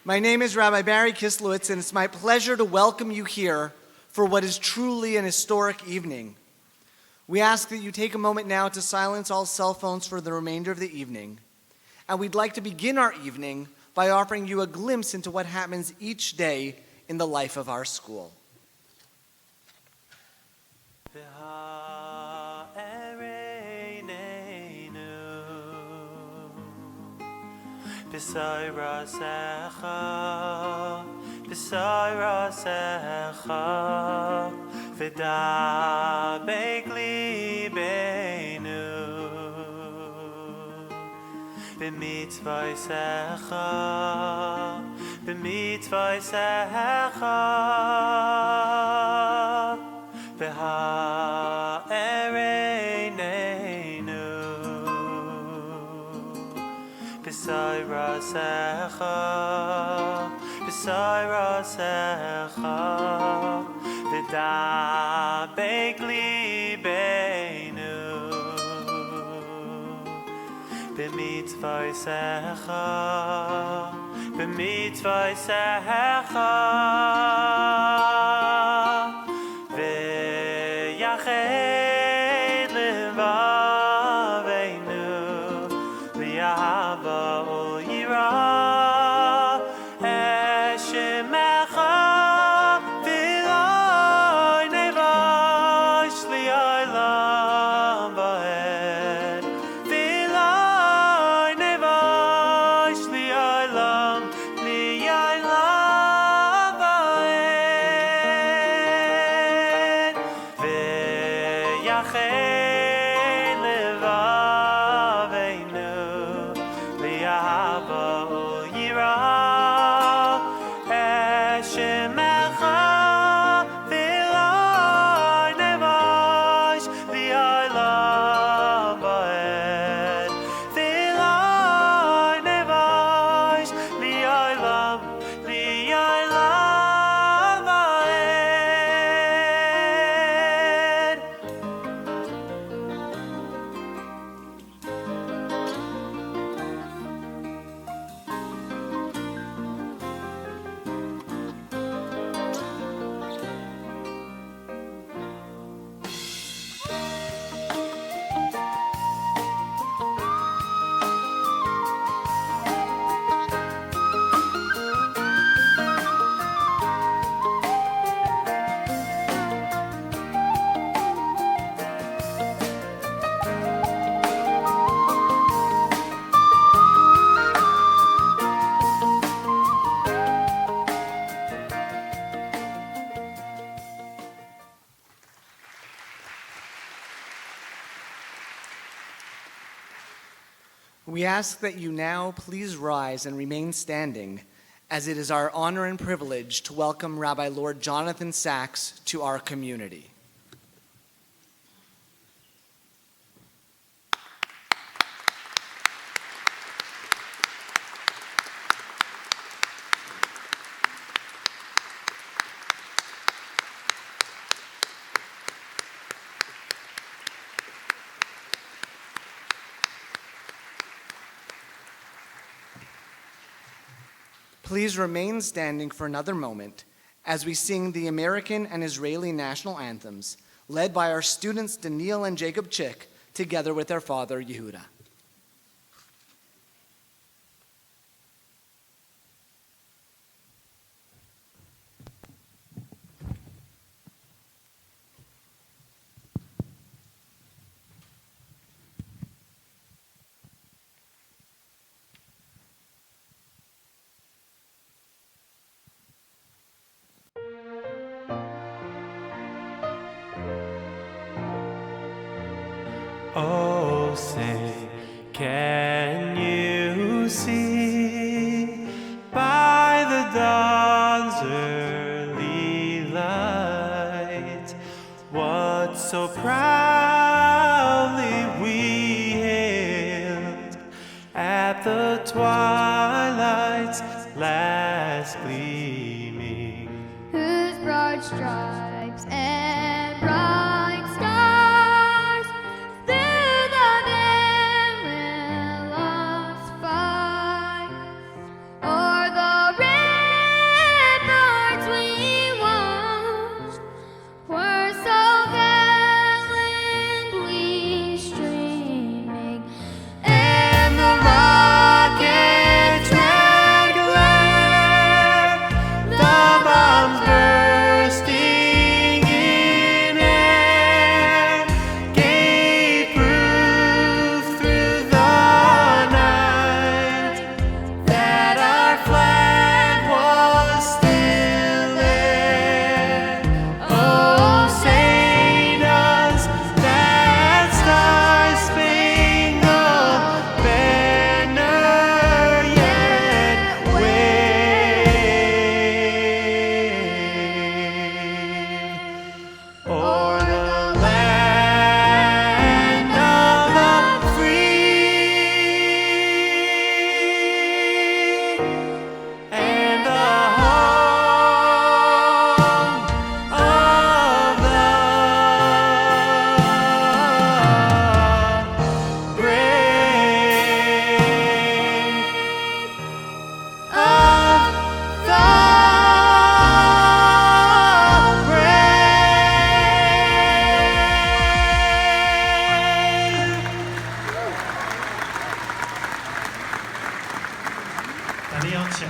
My name is Rabbi Barry Kislowitz, and it's my pleasure to welcome you here for what is truly an historic evening. We ask that you take a moment now to silence all cell phones for the remainder of the evening. And we'd like to begin our evening by offering you a glimpse into what happens each day in the life of our school. B'sai rasecha, v'dabek libeinu, b'mitzvaysecha, v'ha'ereineinu, b'sai rasecha, v'dabek libeinu, b'mitzvaysecha, v'yached levaveinu, li'ahava u'yirah. We ask that you now please rise and remain standing, as it is our honor and privilege to welcome Rabbi Lord Jonathan Sacks to our community. Please remain standing for another moment as we sing the American and Israeli national anthems, led by our students Daniel and Jacob Chick, together with their father Yehuda. Oh, say, can you see by the dawn's early light what so proudly we hailed at the twilight's last gleaming, whose broad stripes and bright stars through the perilous fight o'er the אני עוצר.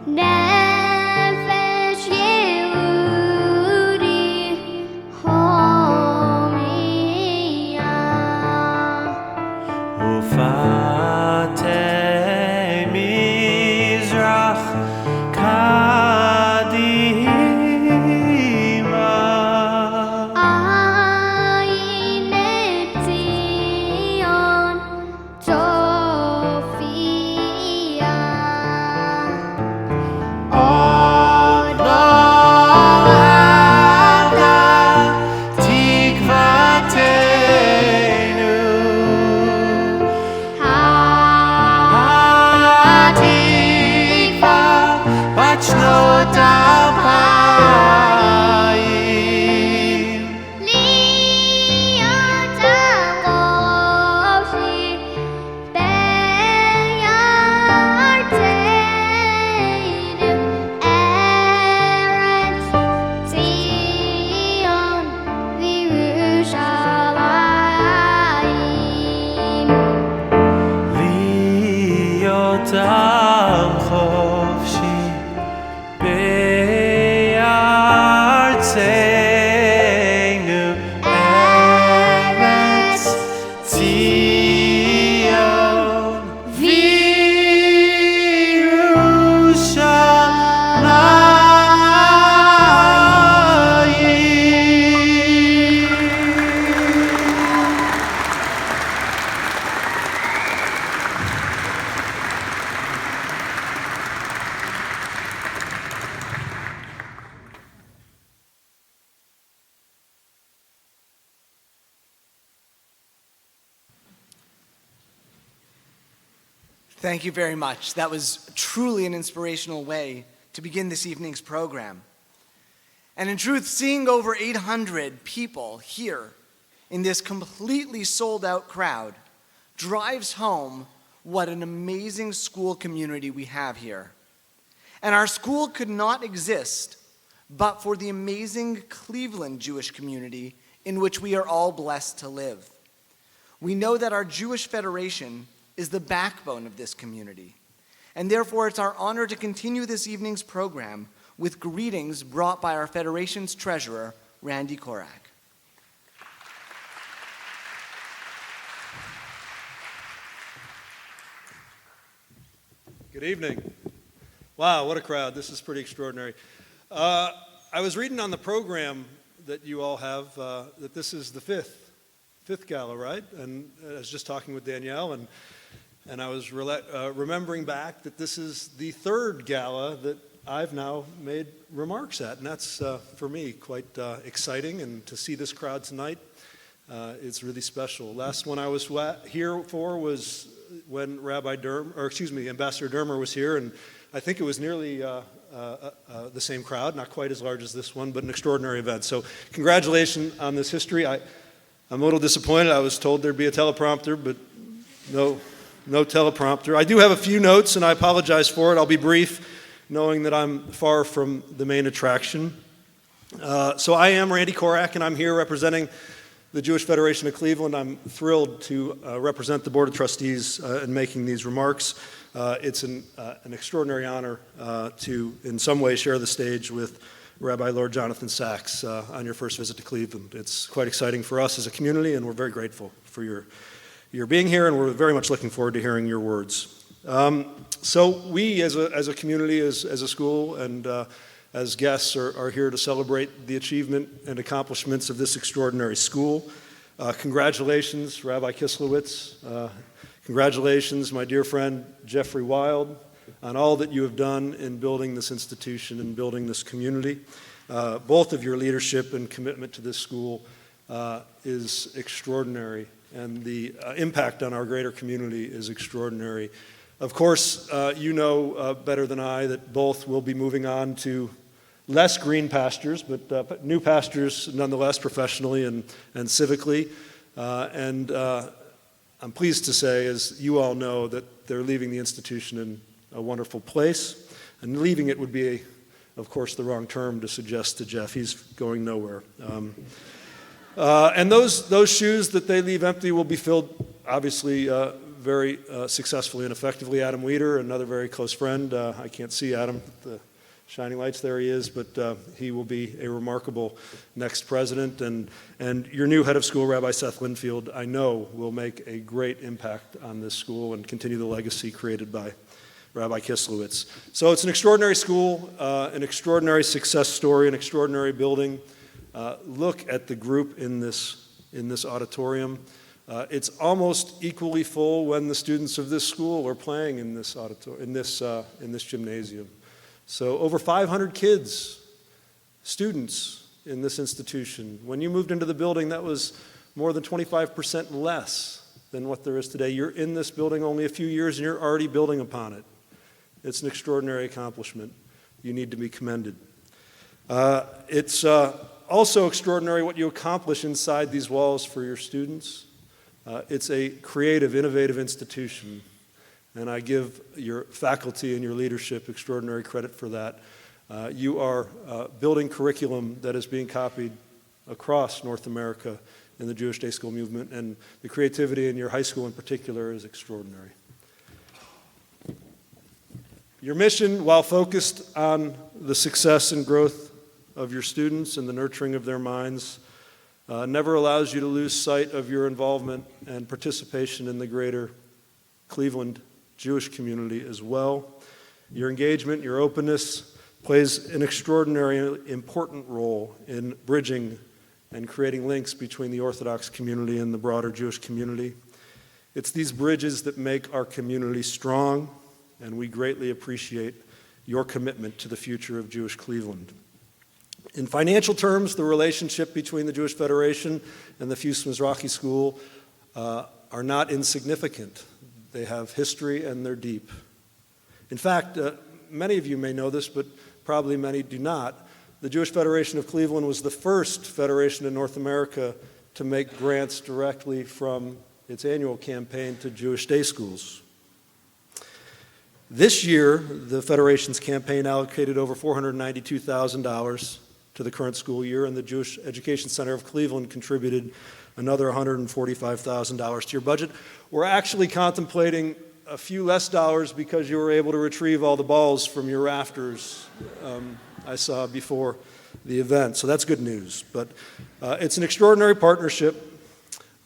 נפש יהודי הומייה ופתי מזרח קדימה עין ציון צופיה עוד לא אבדה תקוותנו התקווה בת שנות 2000 להיות החופשי בארצנו ארץ ציון וירושלים להיות עם חופשי בארצנו ארץ ציון וירושלים. Thank you very much. That was truly an inspirational way to begin this evening's program. And in truth, seeing over 800 people here in this completely sold out crowd drives home what an amazing school community we have here. And our school could not exist but for the amazing Cleveland Jewish community in which we are all blessed to live. We know that our Jewish Federation is the backbone of this community. And therefore, it's our honor to continue this evening's program with greetings brought by our Federation's treasurer, Randy Korak. Good evening. Wow, what a crowd. This is pretty extraordinary. I was reading on the program that you all have that this is the fifth gala, right? And I was just talking with Danielle, and I was remembering back that this is the third gala that I've now made remarks at, and that's, for me, quite exciting, and to see this crowd tonight, it's really special. Last one I was here for was when Ambassador Dermer was here, and I think it was nearly the same crowd, not quite as large as this one, but an extraordinary event. So congratulations on this history. I'm a little disappointed. I was told there'd be a teleprompter, but no teleprompter. I do have a few notes, and I apologize for it. I'll be brief, knowing that I'm far from the main attraction. So I am Randy Korak, and I'm here representing the Jewish Federation of Cleveland. I'm thrilled to represent the Board of Trustees in making these remarks. It's an extraordinary honor to, in some way, share the stage with Rabbi Lord Jonathan Sacks on your first visit to Cleveland. It's quite exciting for us as a community, and we're very grateful for your being here, and we're very much looking forward to hearing your words. So we, as a community, as a school, and as guests, are here to celebrate the achievement and accomplishments of this extraordinary school. Congratulations, Rabbi Kislowitz. Congratulations, my dear friend Jeffrey Wild, on all that you have done in building this institution and building this community. Both of your leadership and commitment to this school is extraordinary, and the impact on our greater community is extraordinary. Of course, you know better than I that both will be moving on to less green pastures, but new pastures nonetheless, professionally and civically. And I'm pleased to say, as you all know, that they're leaving the institution in a wonderful place. And leaving it would be, of course, the wrong term to suggest to Jeff. He's going nowhere. And those shoes that they leave empty will be filled, obviously, very successfully and effectively. Adam Weeder, another very close friend. I can't see Adam with the shining lights. There he is, but he will be a remarkable next president. And your new head of school, Rabbi Seth Linfield, I know will make a great impact on this school and continue the legacy created by Rabbi Kislowitz. So it's an extraordinary school, an extraordinary success story, an extraordinary building. Look at the group in this auditorium. It's almost equally full when the students of this school are playing in this gymnasium. So over 500 kids, students in this institution. When you moved into the building, that was more than 25% less than what there is today. You're in this building only a few years and you're already building upon it. It's an extraordinary accomplishment. You need to be commended. It's also extraordinary what you accomplish inside these walls for your students. It's a creative, innovative institution, and I give your faculty and your leadership extraordinary credit for that. You are building curriculum that is being copied across North America in the Jewish Day School movement, and the creativity in your high school in particular is extraordinary. Your mission, while focused on the success and growth of your students and the nurturing of their minds, never allows you to lose sight of your involvement and participation in the greater Cleveland Jewish community as well. Your engagement, your openness plays an extraordinarily important role in bridging and creating links between the Orthodox community and the broader Jewish community. It's these bridges that make our community strong, and we greatly appreciate your commitment to the future of Jewish Cleveland. In financial terms, the relationship between the Jewish Federation and the Fuchs Mizrachi School are not insignificant. They have history and they're deep. In fact, many of you may know this, but probably many do not. The Jewish Federation of Cleveland was the first federation in North America to make grants directly from its annual campaign to Jewish day schools. This year, the Federation's campaign allocated over $492,000 to the current school year, and the Jewish Education Center of Cleveland contributed another $145,000 to your budget. We're actually contemplating a few less dollars because you were able to retrieve all the balls from your rafters I saw before the event, so that's good news. But it's an extraordinary partnership.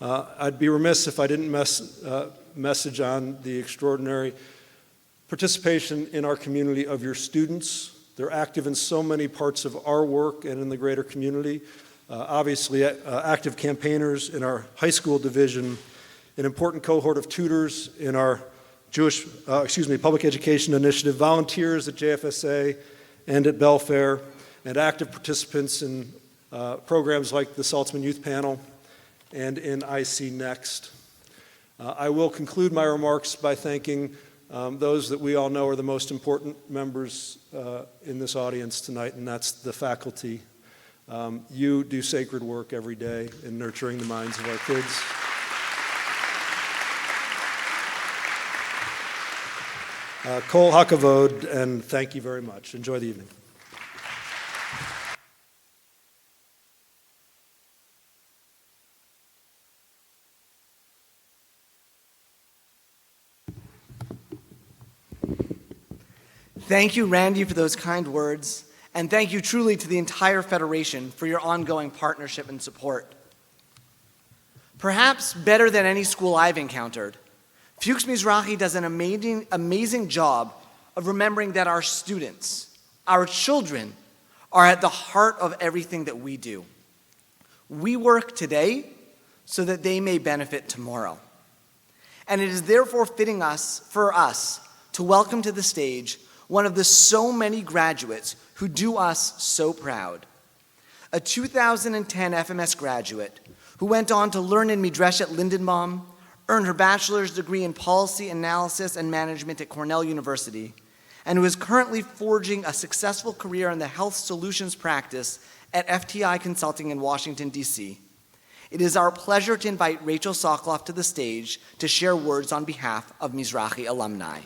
I'd be remiss if I didn't message on the extraordinary participation in our community of your students. They're active in so many parts of our work and in the greater community. Obviously, active campaigners in our high school division, an important cohort of tutors in our public education initiative, volunteers at JFSA and at Belfair, and active participants in programs like the Saltzman Youth Panel and in IC Next. I will conclude my remarks by thanking those that we all know are the most important members in this audience tonight, and that's the faculty. You do sacred work every day in nurturing the minds of our kids. Kol hakavod, and thank you very much. Enjoy the evening. Thank you, Randy, for those kind words, and thank you truly to the entire Federation for your ongoing partnership and support. Perhaps better than any school I've encountered, Fuchs Mizrachi does an amazing job of remembering that our students, our children, are at the heart of everything that we do. We work today so that they may benefit tomorrow. And it is therefore fitting for us to welcome to the stage one of the so many graduates who do us so proud. A 2010 FMS graduate who went on to learn in Midrashet Lindenbaum, earned her bachelor's degree in policy analysis and management at Cornell University, and who is currently forging a successful career in the health solutions practice at FTI Consulting in Washington, D.C. It is our pleasure to invite Rachel Sokoloff to the stage to share words on behalf of Mizrachi alumni.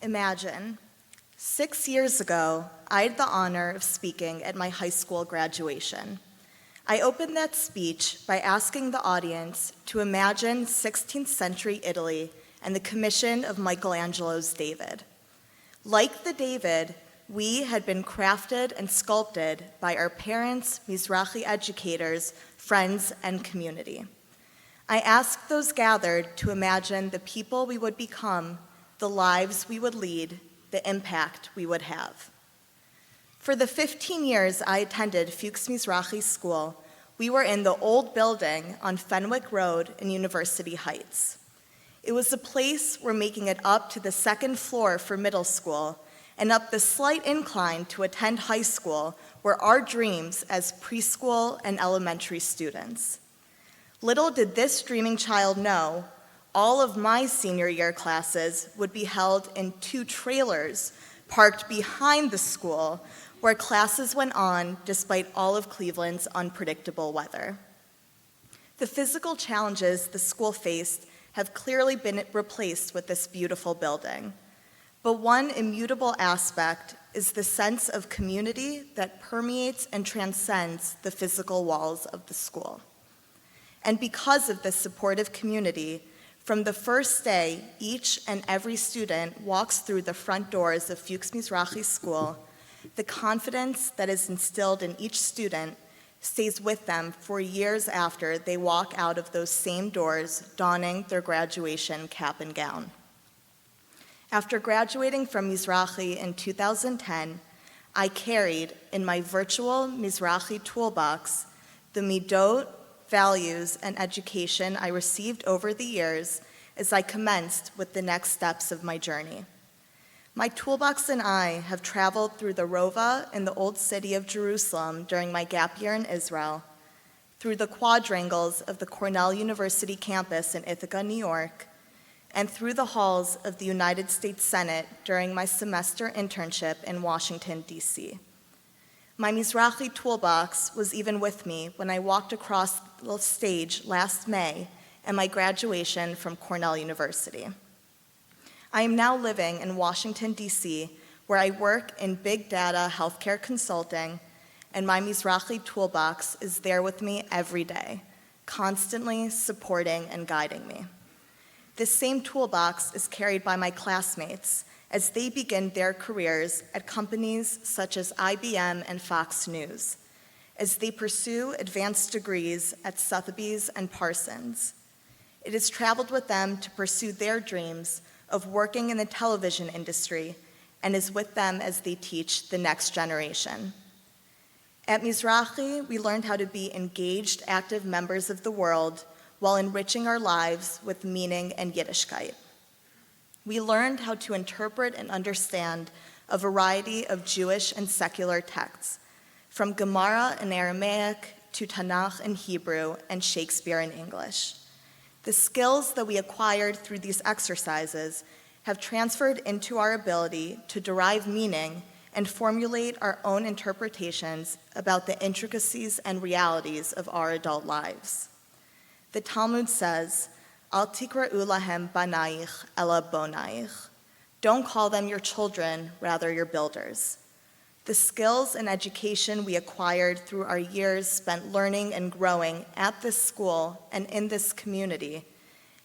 Imagine, 6 years ago, I had the honor of speaking at my high school graduation. I opened that speech by asking the audience to imagine 16th century Italy and the commission of Michelangelo's David. Like the David, we had been crafted and sculpted by our parents, Mizrachi educators, friends, and community. I asked those gathered to imagine the people we would become, the lives we would lead, the impact we would have. For the 15 years I attended Fuchs Mizrachi School, we were in the old building on Fenwick Road in University Heights. It was a place where making it up to the second floor for middle school and up the slight incline to attend high school were our dreams as preschool and elementary students. Little did this dreaming child know, all of my senior year classes would be held in 2 trailers parked behind the school where classes went on despite all of Cleveland's unpredictable weather. The physical challenges the school faced have clearly been replaced with this beautiful building. But one immutable aspect is the sense of community that permeates and transcends the physical walls of the school. And because of this supportive community, from the first day, each and every student walks through the front doors of Fuchs Mizrachi School, the confidence that is instilled in each student stays with them for years after they walk out of those same doors, donning their graduation cap and gown. After graduating from Mizrachi in 2010, I carried in my virtual Mizrachi toolbox the midot, values, and education I received over the years as I commenced with the next steps of my journey. My toolbox and I have traveled through the Rova in the Old City of Jerusalem during my gap year in Israel, through the quadrangles of the Cornell University campus in Ithaca, New York, and through the halls of the United States Senate during my semester internship in Washington, D.C. My Mizrachi toolbox was even with me when I walked across the stage last May at my graduation from Cornell University. I am now living in Washington, D.C., where I work in big data healthcare consulting, and my Mizrachi toolbox is there with me every day, constantly supporting and guiding me. This same toolbox is carried by my classmates as they begin their careers at companies such as IBM and Fox News, as they pursue advanced degrees at Sotheby's and Parsons. It has traveled with them to pursue their dreams of working in the television industry and is with them as they teach the next generation. At Mizrachi, we learned how to be engaged, active members of the world while enriching our lives with meaning and Yiddishkeit. We learned how to interpret and understand a variety of Jewish and secular texts, from Gemara in Aramaic to Tanakh in Hebrew and Shakespeare in English. The skills that we acquired through these exercises have transferred into our ability to derive meaning and formulate our own interpretations about the intricacies and realities of our adult lives. The Talmud says, Al tikra'u lahem banaich ela bonaich. Don't call them your children, rather your builders. The skills and education we acquired through our years spent learning and growing at this school and in this community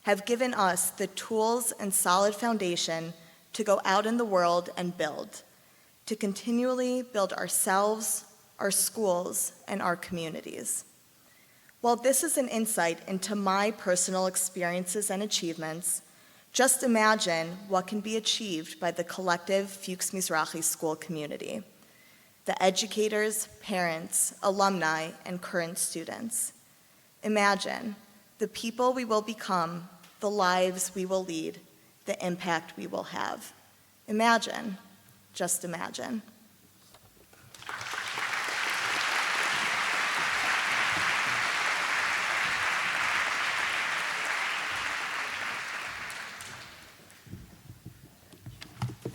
have given us the tools and solid foundation to go out in the world and build, to continually build ourselves, our schools, and our communities. While this is an insight into my personal experiences and achievements, just imagine what can be achieved by the collective Fuchs Mizrachi School community, the educators, parents, alumni, and current students. Imagine the people we will become, the lives we will lead, the impact we will have. Imagine, just imagine.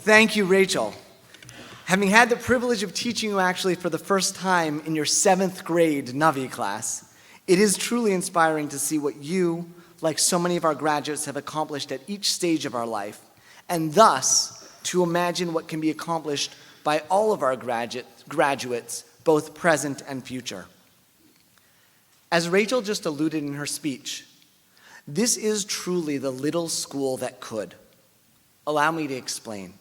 Thank you, Rachel. Having had the privilege of teaching you actually for the first time in your 7th grade Navi class, it is truly inspiring to see what you, like so many of our graduates, have accomplished at each stage of our life, and thus to imagine what can be accomplished by all of our graduates, both present and future. As Rachel just alluded in her speech, this is truly the little school that could. Allow me to explain.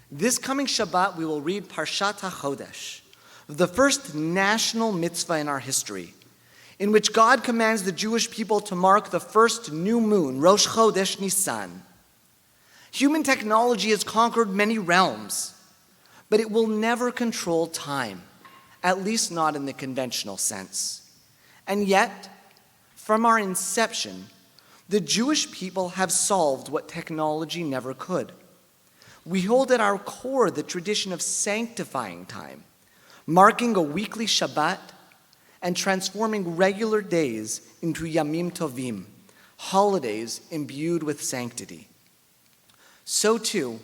This coming Shabbat, we will read Parshat HaChodesh, the first national mitzvah in our history, in which God commands the Jewish people to mark the first new moon, Rosh Chodesh Nisan. Human technology has conquered many realms, but it will never control time, at least not in the conventional sense. And yet, from our inception, the Jewish people have solved what technology never could. We hold at our core the tradition of sanctifying time, marking a weekly Shabbat, and transforming regular days into Yamim Tovim, holidays imbued with sanctity. So too,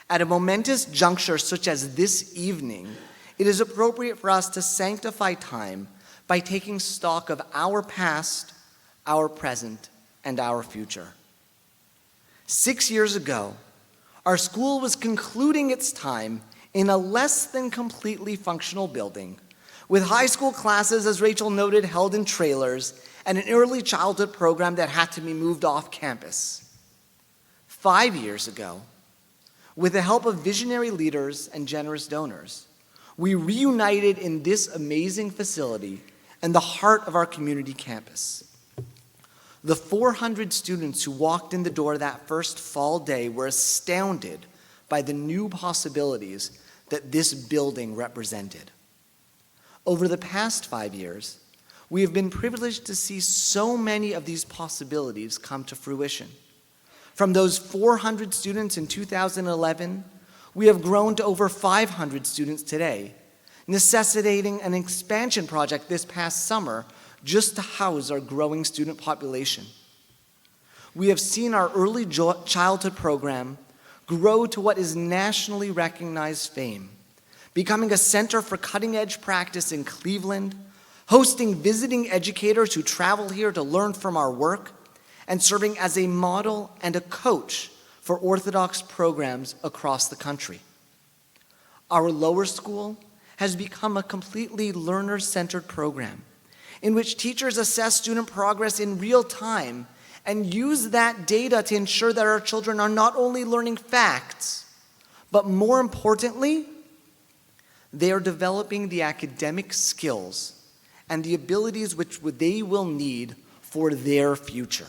at a momentous juncture such as this evening, it is appropriate for us to sanctify time by taking stock of our past, our present, and our future. 6 years ago, our school was concluding its time in a less than completely functional building, with high school classes, as Rachel noted, held in trailers, and an early childhood program that had to be moved off campus. 5 years ago, with the help of visionary leaders and generous donors, we reunited in this amazing facility and the heart of our community campus. The 400 students who walked in the door that first fall day were astounded by the new possibilities that this building represented. Over the past 5 years, we have been privileged to see so many of these possibilities come to fruition. From those 400 students in 2011, we have grown to over 500 students today, necessitating an expansion project this past summer just to house our growing student population. We have seen our early childhood program grow to what is nationally recognized fame, becoming a center for cutting-edge practice in Cleveland, hosting visiting educators who travel here to learn from our work, and serving as a model and a coach for Orthodox programs across the country. Our lower school has become a completely learner-centered program in which teachers assess student progress in real time and use that data to ensure that our children are not only learning facts, but more importantly, they are developing the academic skills and the abilities which they will need for their future.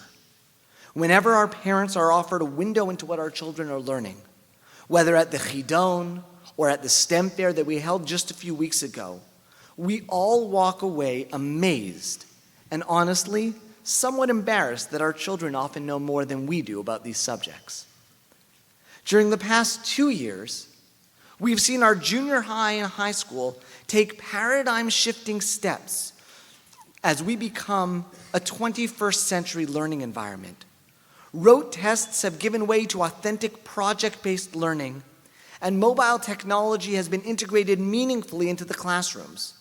Whenever our parents are offered a window into what our children are learning, whether at the Chidon or at the STEM fair that we held just a few weeks ago, we all walk away amazed and honestly somewhat embarrassed that our children often know more than we do about these subjects. During the past 2 years, we've seen our junior high and high school take paradigm-shifting steps as we become a 21st century learning environment. Rote tests have given way to authentic project-based learning, and mobile technology has been integrated meaningfully into the classrooms.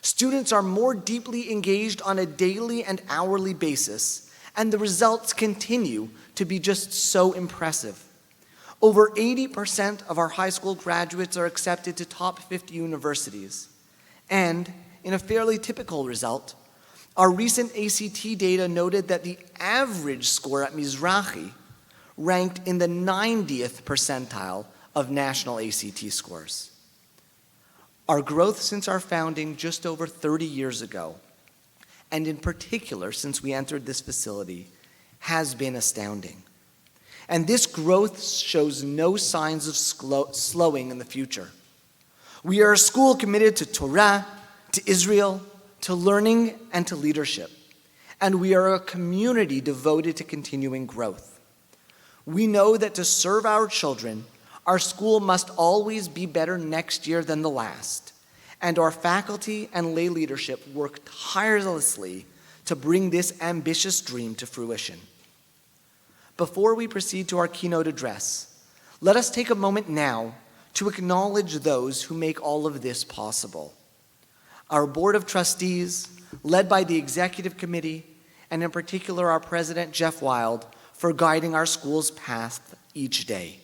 Students are more deeply engaged on a daily and hourly basis, and the results continue to be just so impressive. Over 80% of our high school graduates are accepted to top 50 universities. And in a fairly typical result, our recent ACT data noted that the average score at Mizrachi ranked in the 90th percentile of national ACT scores. Our growth since our founding just over 30 years ago, and in particular since we entered this facility, has been astounding. And this growth shows no signs of slowing in the future. We are a school committed to Torah, to Israel, to learning, and to leadership. And we are a community devoted to continuing growth. We know that to serve our children, our school must always be better next year than the last, and our faculty and lay leadership work tirelessly to bring this ambitious dream to fruition. Before we proceed to our keynote address, let us take a moment now to acknowledge those who make all of this possible. Our Board of Trustees, led by the Executive Committee, and in particular our President, Jeff Wild, for guiding our school's path each day.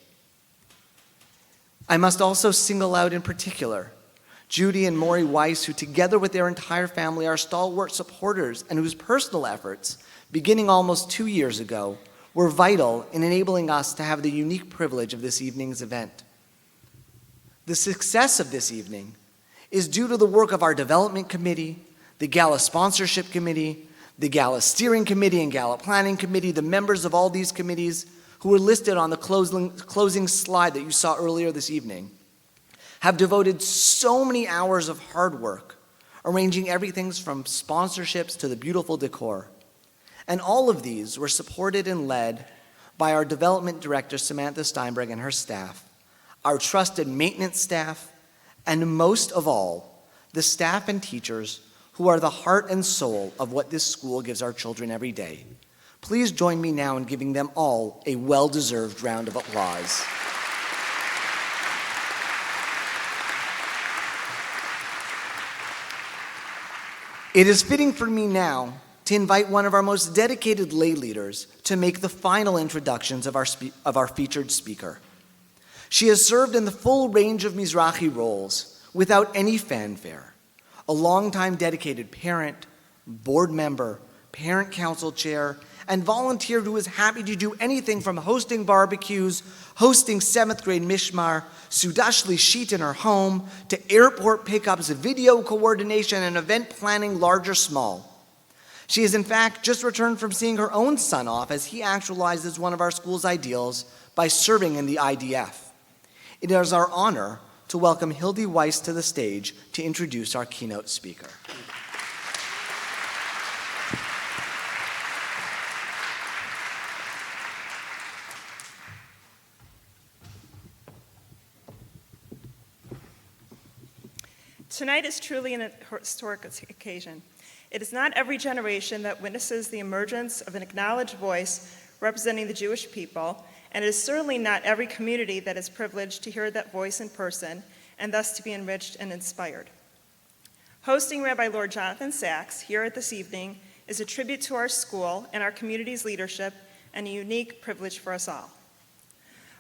I must also single out in particular Judy and Maury Weiss, who together with their entire family are stalwart supporters and whose personal efforts, beginning almost 2 years ago, were vital in enabling us to have the unique privilege of this evening's event. The success of this evening is due to the work of our Development Committee, the Gala Sponsorship Committee, the Gala Steering Committee and Gala Planning Committee, the members of all these committees who were listed on the closing slide that you saw earlier this evening, have devoted so many hours of hard work, arranging everything from sponsorships to the beautiful decor. And all of these were supported and led by our development director, Samantha Steinberg, and her staff, our trusted maintenance staff, and most of all, the staff and teachers who are the heart and soul of what this school gives our children every day. Please join me now in giving them all a well-deserved round of applause. It is fitting for me now to invite one of our most dedicated lay leaders to make the final introductions of our featured speaker. She has served in the full range of Mizrachi roles without any fanfare. A longtime dedicated parent, board member, parent council chair, and volunteer who is happy to do anything from hosting barbecues, hosting 7th grade Mishmar, Sudash Lishit in her home, to airport pickups, video coordination, and event planning large or small. She has in fact just returned from seeing her own son off as he actualizes one of our school's ideals by serving in the IDF. It is our honor to welcome Hildy Weiss to the stage to introduce our keynote speaker. Tonight is truly an historic occasion. It is not every generation that witnesses the emergence of an acknowledged voice representing the Jewish people, and it is certainly not every community that is privileged to hear that voice in person and thus to be enriched and inspired. Hosting Rabbi Lord Jonathan Sacks here at this evening is a tribute to our school and our community's leadership and a unique privilege for us all.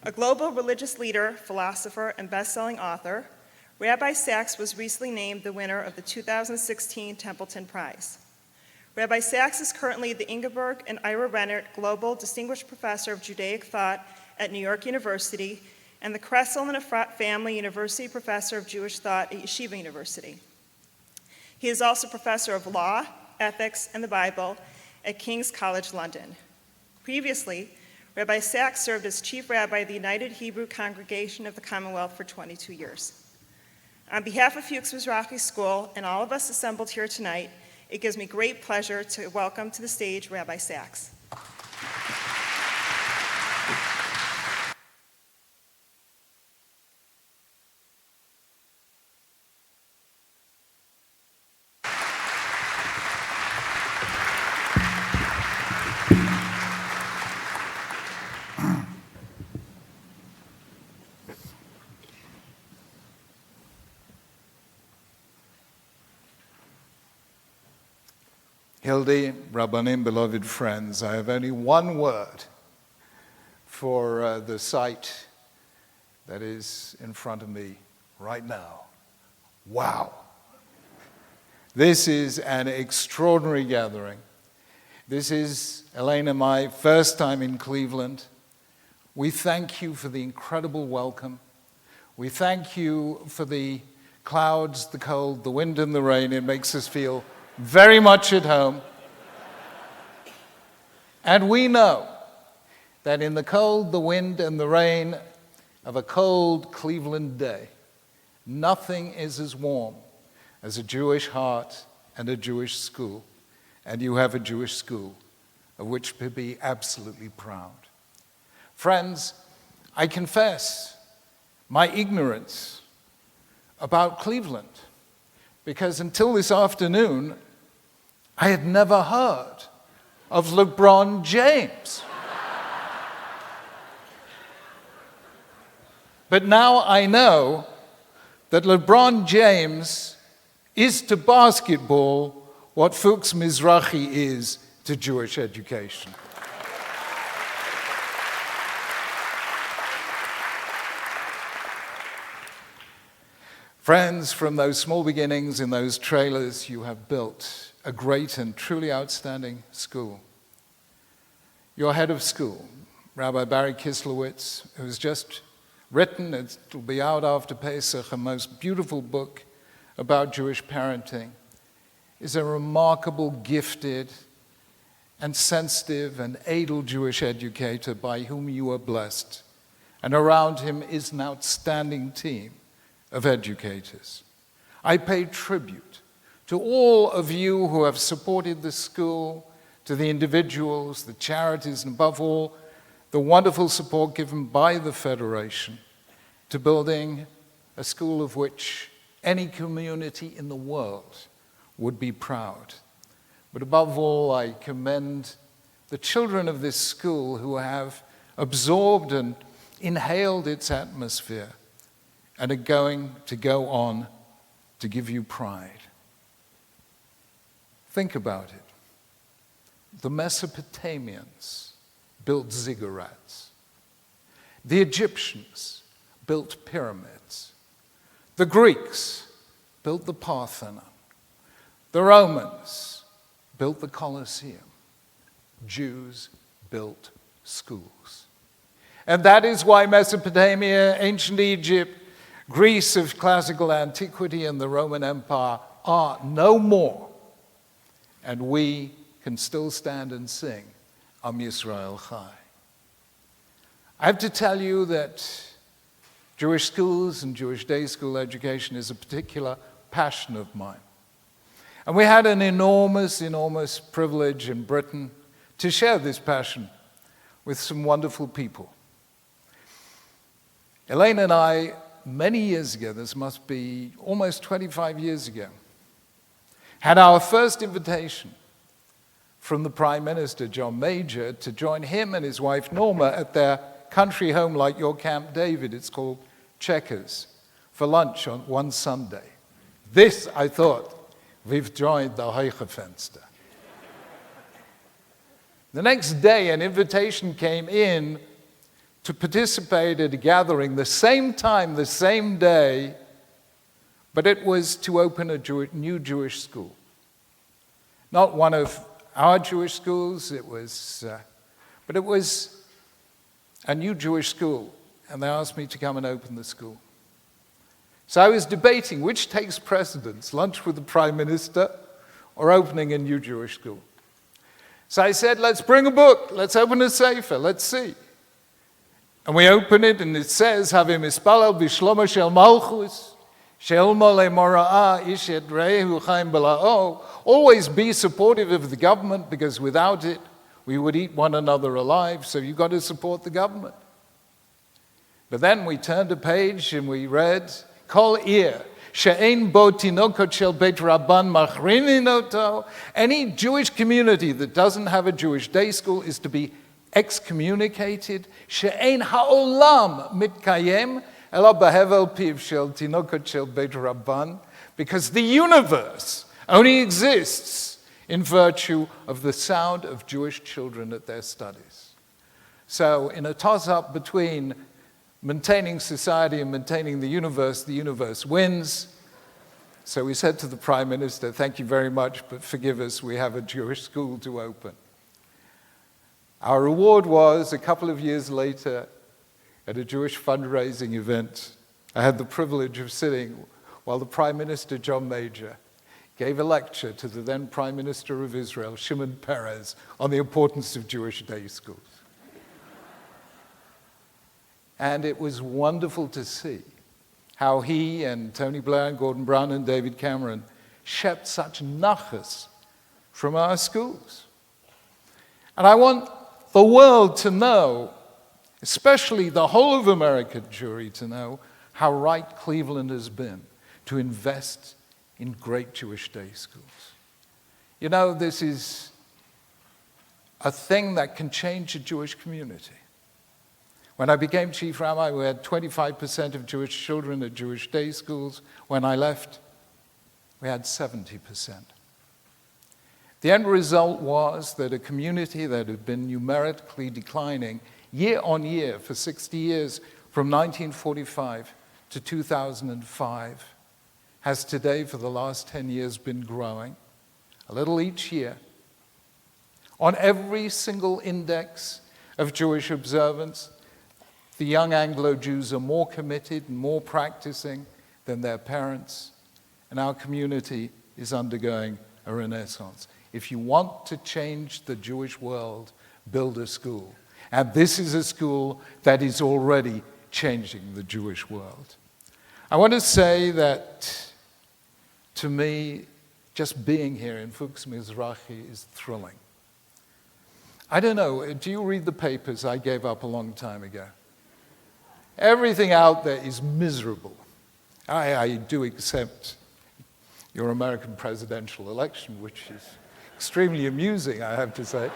A global religious leader, philosopher, and best-selling author, Rabbi Sacks was recently named the winner of the 2016 Templeton Prize. Rabbi Sacks is currently the Ingeborg and Ira Rennert Global Distinguished Professor of Judaic Thought at New York University and the Kressel and Efrat Family University Professor of Jewish Thought at Yeshiva University. He is also Professor of Law, Ethics, and the Bible at King's College London. Previously, Rabbi Sacks served as Chief Rabbi of the United Hebrew Congregation of the Commonwealth for 22 years. On behalf of Fuchs Mizrachi School and all of us assembled here tonight, it gives me great pleasure to welcome to the stage Rabbi Sacks. Hildy, Rabbanim, beloved friends, I have only one word for the sight that is in front of me right now. Wow. This is an extraordinary gathering. This is, Elena, my first time in Cleveland. We thank you for the incredible welcome. We thank you for the clouds, the cold, the wind, and the rain. It makes us feel very much at home. And we know that in the cold, the wind, and the rain of a cold Cleveland day, nothing is as warm as a Jewish heart and a Jewish school. And you have a Jewish school of which to be absolutely proud. Friends, I confess my ignorance about Cleveland, because until this afternoon, I had never heard of LeBron James. But now I know that LeBron James is to basketball what Fuchs Mizrachi is to Jewish education. Friends, from those small beginnings in those trailers, you have built a great and truly outstanding school. Your head of school, Rabbi Barry Kislowitz, who has just written, it will be out after Pesach, a most beautiful book about Jewish parenting, is a remarkable, gifted, and sensitive and able Jewish educator by whom you are blessed. And around him is an outstanding team of educators. I pay tribute to all of you who have supported the school, to the individuals, the charities, and above all, the wonderful support given by the Federation to building a school of which any community in the world would be proud. But above all, I commend the children of this school who have absorbed and inhaled its atmosphere and are going to go on to give you pride. Think about it. The Mesopotamians built ziggurats. The Egyptians built pyramids. The Greeks built the Parthenon. The Romans built the Colosseum. Jews built schools. And that is why Mesopotamia, ancient Egypt, Greece of classical antiquity, and the Roman Empire are no more. And we can still stand and sing Am Yisrael Chai. I have to tell you that Jewish schools and Jewish day school education is a particular passion of mine. And we had an enormous, enormous privilege in Britain to share this passion with some wonderful people. Elaine and I, many years ago, this must be almost 25 years ago, had our first invitation from the Prime Minister, John Major, to join him and his wife Norma at their country home like your Camp David, it's called Checkers, for lunch on one Sunday. This, I thought, we've joined the Heuchefenster. The next day, an invitation came in to participate at a gathering the same time, the same day, but it was to open a new Jewish school. Not one of our Jewish schools, but it was a new Jewish school, and they asked me to come and open the school. So I was debating which takes precedence, lunch with the Prime Minister or opening a new Jewish school. So I said, let's bring a book, let's open a sefer, let's see. And we open it, and it says, Havim ispalel b'shlomo shel malchus, shel mole mora'ah ish et re'ehu chaim bela'o. Always be supportive of the government, because without it, we would eat one another alive, so you've got to support the government. But then we turned a page and we read, Kol ir, she'ein bo tinokot shel beit rabban machrinin oto. Any Jewish community that doesn't have a Jewish day school is to be excommunicated. She'ein ha'olam mitkayem ela behevel piv shel tinokot shel beit rabban. Because the universe only exists in virtue of the sound of Jewish children at their studies. So in a toss-up between maintaining society and maintaining the universe wins. So we said to the Prime Minister, thank you very much, but forgive us, we have a Jewish school to open. Our reward was, a couple of years later, at a Jewish fundraising event, I had the privilege of sitting while the Prime Minister, John Major, gave a lecture to the then Prime Minister of Israel, Shimon Peres, on the importance of Jewish day schools. And it was wonderful to see how he and Tony Blair and Gordon Brown and David Cameron shept such nachas from our schools. And I want the world to know especially the whole of American Jewry, to know how right Cleveland has been to invest in great Jewish day schools. You know, this is a thing that can change a Jewish community. When I became chief rabbi, we had 25% of Jewish children at Jewish day schools. When I left, we had 70%. The end result was that a community that had been numerically declining year on year for 60 years, from 1945 to 2005, has today, for the last 10 years, been growing, a little each year. On every single index of Jewish observance, the young Anglo-Jews are more committed and more practicing than their parents, and our community is undergoing a renaissance. If you want to change the Jewish world, build a school. And this is a school that is already changing the Jewish world. I want to say that, to me, just being here in Fuchs Mizrachi is thrilling. I don't know, do you read the papers? I gave up a long time ago. Everything out there is miserable. I do accept your American presidential election, which is extremely amusing, I have to say.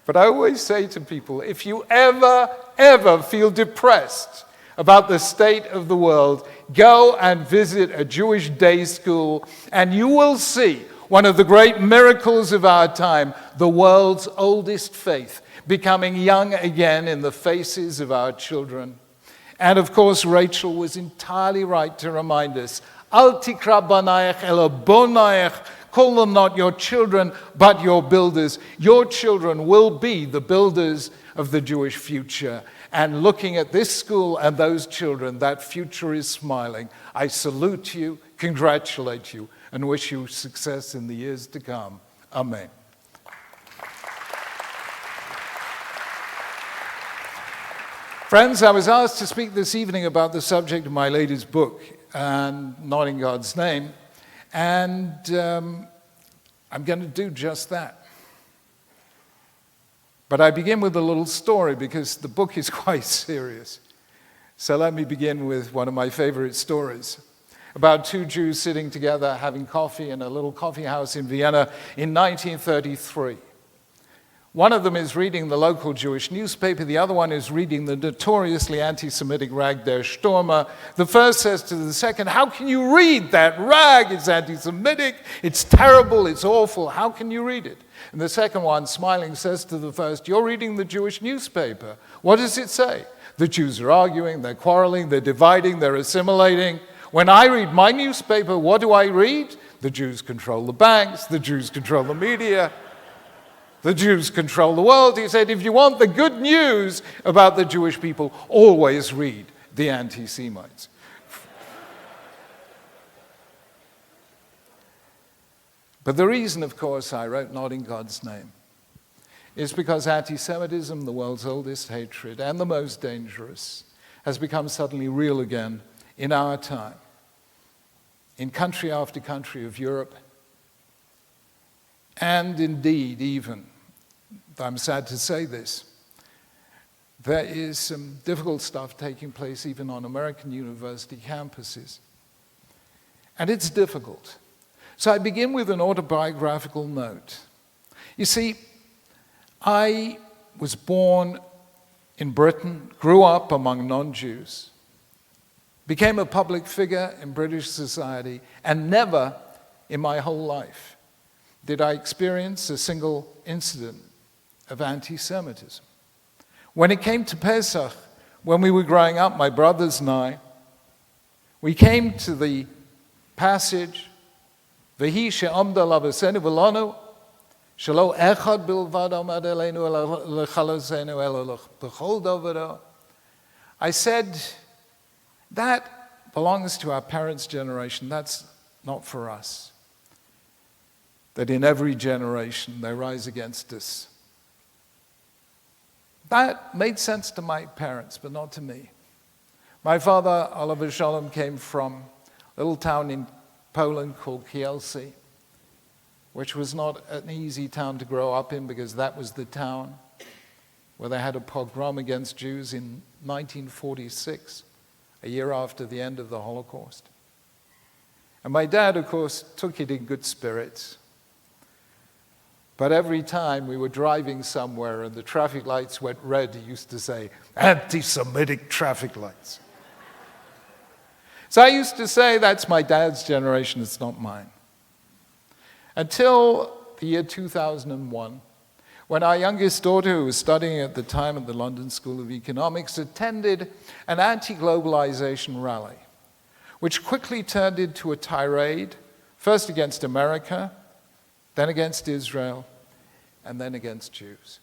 But I always say to people, if you ever feel depressed about the state of the world, go and visit a Jewish day school, and you will see one of the great miracles of our time, the world's oldest faith, becoming young again in the faces of our children. And of course, Rachel was entirely right to remind us, Al tikra banayach ela bonayach, call them not your children, but your builders. Your children will be the builders of the Jewish future. And looking at this school and those children, that future is smiling. I salute you, congratulate you, and wish you success in the years to come. Amen. Friends, I was asked to speak this evening about the subject of my latest book, Not in God's Name, and I'm going to do just that. But I begin with a little story because the book is quite serious. So let me begin with one of my favorite stories about two Jews sitting together having coffee in a little coffee house in Vienna in 1933. One of them is reading the local Jewish newspaper, the other one is reading the notoriously anti-Semitic rag Der Stürmer. The first says to the second, "How can you read that rag? It's anti-Semitic, it's terrible, it's awful, how can you read it?" And the second one, smiling, says to the first, "You're reading the Jewish newspaper. What does it say?" The Jews are arguing, they're quarreling, they're dividing, they're assimilating. When I read my newspaper, what do I read? The Jews control the banks, the Jews control the media, the Jews control the world. He said, if you want the good news about the Jewish people, always read the anti-Semites. But the reason, of course, I wrote Not in God's Name is because anti-Semitism, the world's oldest hatred and the most dangerous, has become suddenly real again in our time, in country after country of Europe, and indeed even, I'm sad to say this, there is some difficult stuff taking place even on American university campuses. And it's difficult. So I begin with an autobiographical note. You see, I was born in Britain, grew up among non-Jews, became a public figure in British society, and never in my whole life did I experience a single incident of anti-Semitism. When it came to Pesach, when we were growing up, my brothers and I, we came to the passage, V'hi she'amda lavasenu v'lanu, shelo echad bilvad amad eleinu lechalosenu elo b'chol dovado. I said, that belongs to our parents' generation, that's not for us. That in every generation they rise against us. That made sense to my parents, but not to me. My father, Oliver Shalom, came from a little town in Poland called Kielce, which was not an easy town to grow up in because that was the town where they had a pogrom against Jews in 1946, a year after the end of the Holocaust. And my dad, of course, took it in good spirits. But every time we were driving somewhere and the traffic lights went red, he used to say, "Anti-Semitic traffic lights." So I used to say, that's my dad's generation, it's not mine. Until the year 2001, when our youngest daughter, who was studying at the time at the London School of Economics, attended an anti-globalization rally, which quickly turned into a tirade, first against America, then against Israel, and then against Jews.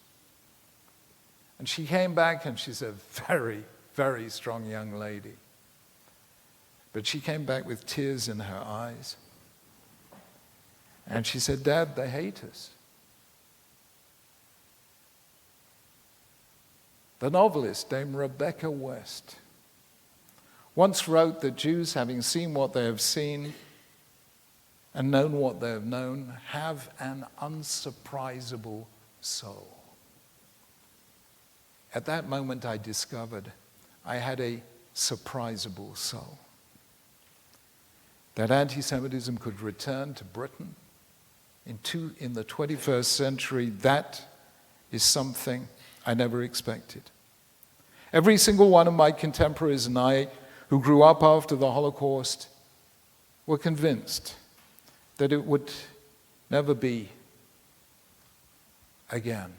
And she came back, and she's a very, very strong young lady. But she came back with tears in her eyes. And she said, "Dad, they hate us." The novelist, Dame Rebecca West, once wrote that Jews, having seen what they have seen and known what they have known, have an unsurprisable soul. At that moment, I discovered I had a surprisable soul. That anti-Semitism could return to Britain in the 21st century, that is something I never expected. Every single one of my contemporaries and I, who grew up after the Holocaust, were convinced that it would never be again.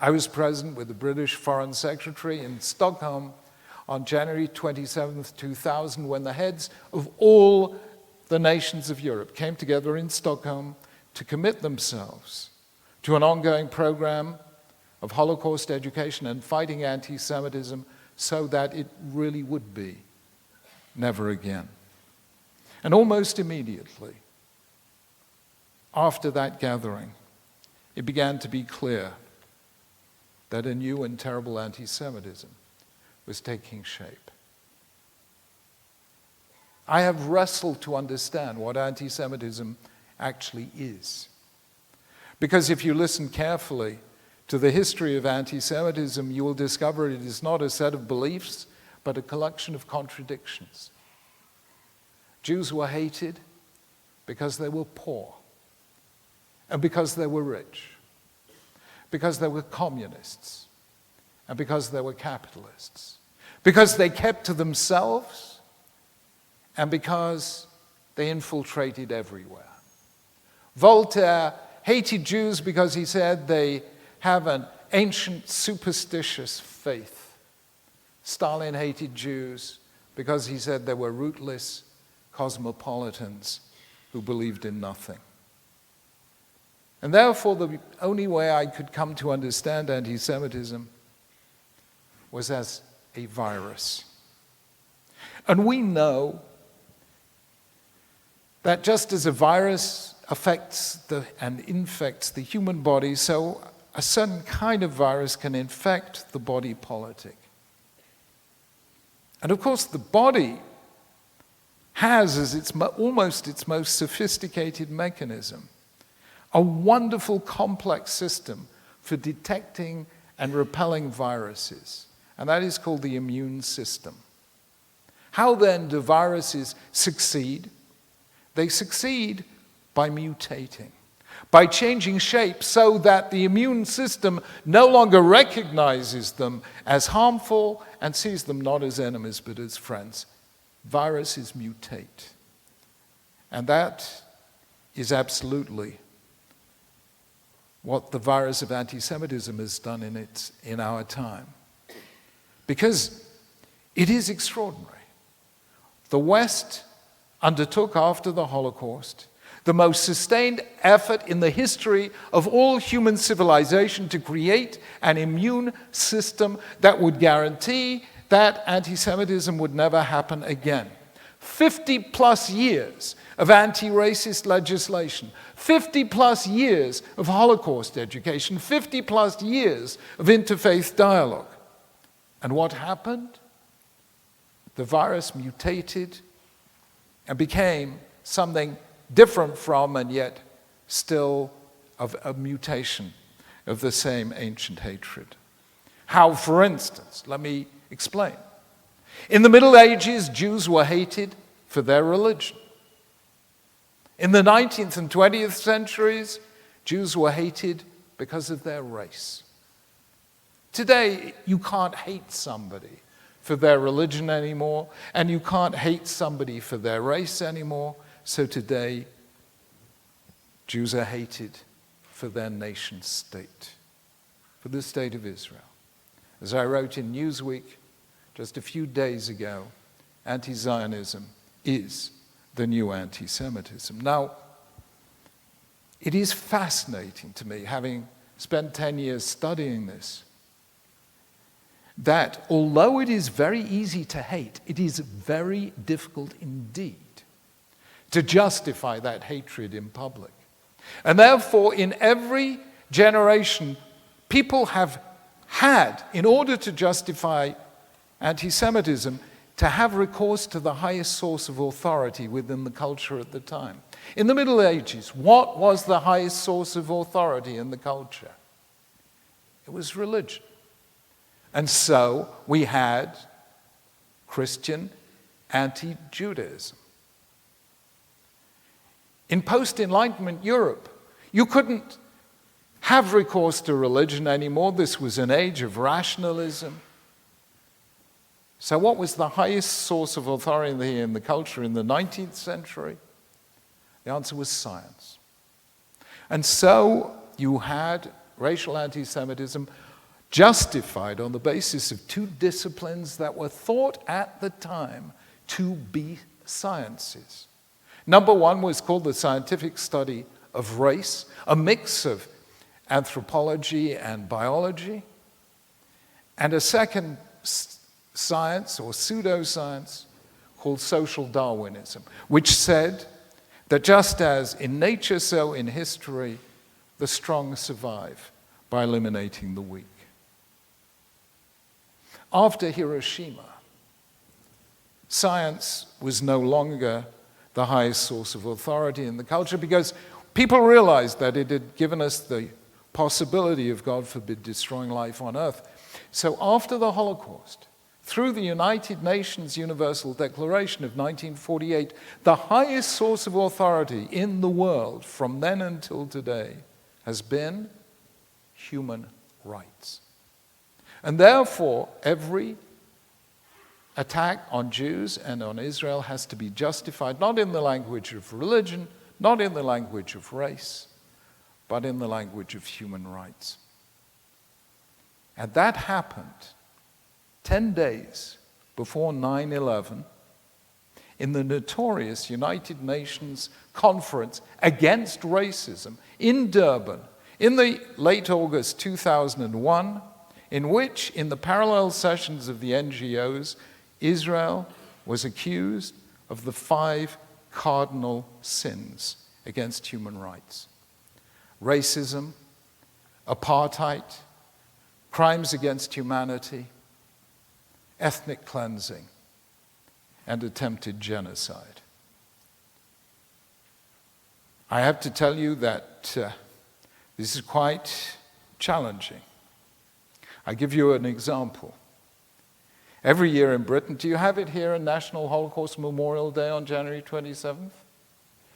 I was present with the British Foreign Secretary in Stockholm on January 27th, 2000, when the heads of all the nations of Europe came together in Stockholm to commit themselves to an ongoing program of Holocaust education and fighting anti-Semitism so that it really would be never again. And almost immediately after that gathering, it began to be clear that a new and terrible anti-Semitism was taking shape. I have wrestled to understand what anti-Semitism actually is. Because if you listen carefully to the history of anti-Semitism, you will discover it is not a set of beliefs, but a collection of contradictions. Jews were hated because they were poor, and because they were rich, because they were communists, and because they were capitalists, because they kept to themselves, and because they infiltrated everywhere. Voltaire hated Jews because he said they have an ancient superstitious faith. Stalin hated Jews because he said they were rootless cosmopolitans who believed in nothing. And therefore, the only way I could come to understand anti-Semitism was as a virus. And we know that just as a virus affects and infects the human body, so a certain kind of virus can infect the body politic. And of course, the body has as almost its most sophisticated mechanism a wonderful complex system for detecting and repelling viruses, and that is called the immune system. How then do viruses succeed? They succeed by mutating, by changing shape so that the immune system no longer recognizes them as harmful and sees them not as enemies but as friends. Viruses mutate. And that is absolutely what the virus of anti-Semitism has done in our time. Because it is extraordinary. The West undertook after the Holocaust the most sustained effort in the history of all human civilization to create an immune system that would guarantee that anti-Semitism would never happen again. 50 plus years of anti-racist legislation, 50 plus years of Holocaust education, 50 plus years of interfaith dialogue. And what happened? The virus mutated and became something different from and yet still of a mutation of the same ancient hatred. How, for instance, let me explain. In the Middle Ages, Jews were hated for their religion. In the 19th and 20th centuries, Jews were hated because of their race. Today, you can't hate somebody for their religion anymore, and you can't hate somebody for their race anymore. So today, Jews are hated for their nation state, for the state of Israel. As I wrote in Newsweek just a few days ago, anti-Zionism is the new anti-Semitism. Now, it is fascinating to me, having spent 10 years studying this, that although it is very easy to hate, it is very difficult indeed to justify that hatred in public. And therefore, in every generation, people have had, in order to justify anti-Semitism, to have recourse to the highest source of authority within the culture at the time. In the Middle Ages, what was the highest source of authority in the culture? It was religion. And so we had Christian anti-Judaism. In post-Enlightenment Europe, you couldn't have recourse to religion anymore. This was an age of rationalism. So what was the highest source of authority in the culture in the 19th century? The answer was science. And so you had racial anti-Semitism justified on the basis of two disciplines that were thought at the time to be sciences. Number one was called the scientific study of race, a mix of anthropology and biology, and a second science or pseudoscience called social Darwinism, which said that just as in nature, so in history, the strong survive by eliminating the weak. After Hiroshima, science was no longer the highest source of authority in the culture because people realized that it had given us the possibility of, God forbid, destroying life on earth. So after the Holocaust, through the United Nations Universal Declaration of 1948, the highest source of authority in the world from then until today has been human rights. And therefore, every attack on Jews and on Israel has to be justified not in the language of religion, not in the language of race, but in the language of human rights. And that happened 10 days before 9/11 in the notorious United Nations Conference Against Racism in Durban in the late August 2001, in which, in the parallel sessions of the NGOs, Israel was accused of the 5 cardinal sins against human rights: racism, apartheid, crimes against humanity, ethnic cleansing, and attempted genocide. I have to tell you that this is quite challenging. I give you an example. Every year in Britain, do you have it here on National Holocaust Memorial Day on January 27th?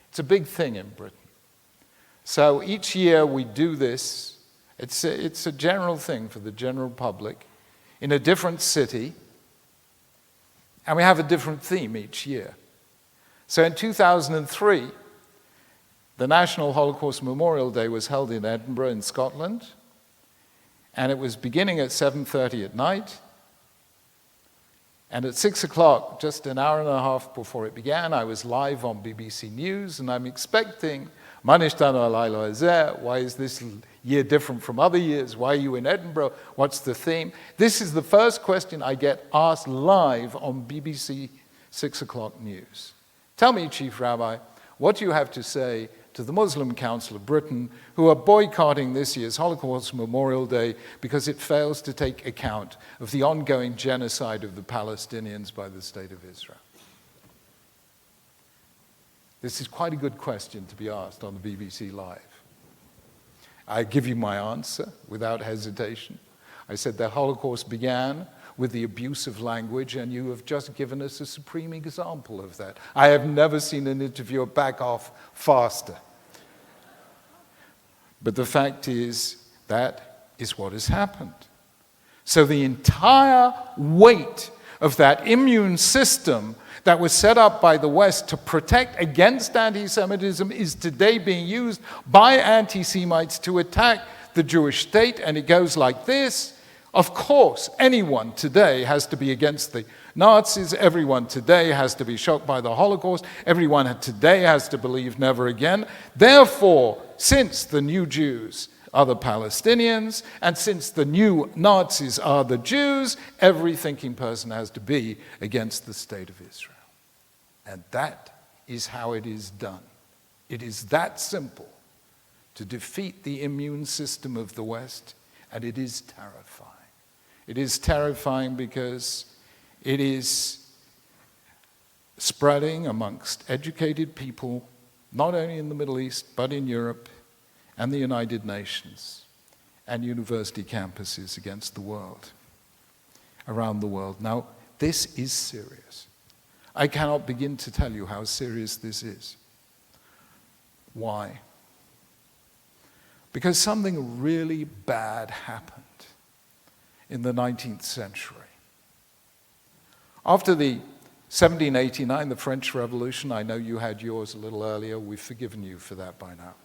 It's a big thing in Britain. So each year we do this. It's a general thing for the general public in a different city, and we have a different theme each year. So in 2003, the National Holocaust Memorial Day was held in Edinburgh in Scotland, and it was beginning at 7:30 at night. And at 6 o'clock, just an hour and a half before it began, I was live on BBC News, and I'm expecting, why is this year different from other years? Why are you in Edinburgh? What's the theme? This is the first question I get asked live on BBC 6 o'clock news. Tell me, Chief Rabbi, what do you have to say to the Muslim Council of Britain, who are boycotting this year's Holocaust Memorial Day because it fails to take account of the ongoing genocide of the Palestinians by the State of Israel? This is quite a good question to be asked on the BBC Live. I give you my answer without hesitation. I said the Holocaust began with the abuse of language, and you have just given us a supreme example of that. I have never seen an interviewer back off faster. But the fact is, that is what has happened. So the entire weight of that immune system that was set up by the West to protect against anti-Semitism is today being used by anti-Semites to attack the Jewish state, and it goes like this. Of course, anyone today has to be against the Nazis. Everyone today has to be shocked by the Holocaust. Everyone today has to believe never again. Therefore, since the new Jews are the Palestinians, and since the new Nazis are the Jews, every thinking person has to be against the state of Israel. And that is how it is done. It is that simple to defeat the immune system of the West, and it is terrifying. It is terrifying because it is spreading amongst educated people, not only in the Middle East, but in Europe and the United Nations and university campuses against the world, around the world. Now, this is serious. I cannot begin to tell you how serious this is. Why? Because something really bad happened in the 19th century. After the 1789, the French Revolution, I know you had yours a little earlier, we've forgiven you for that by now.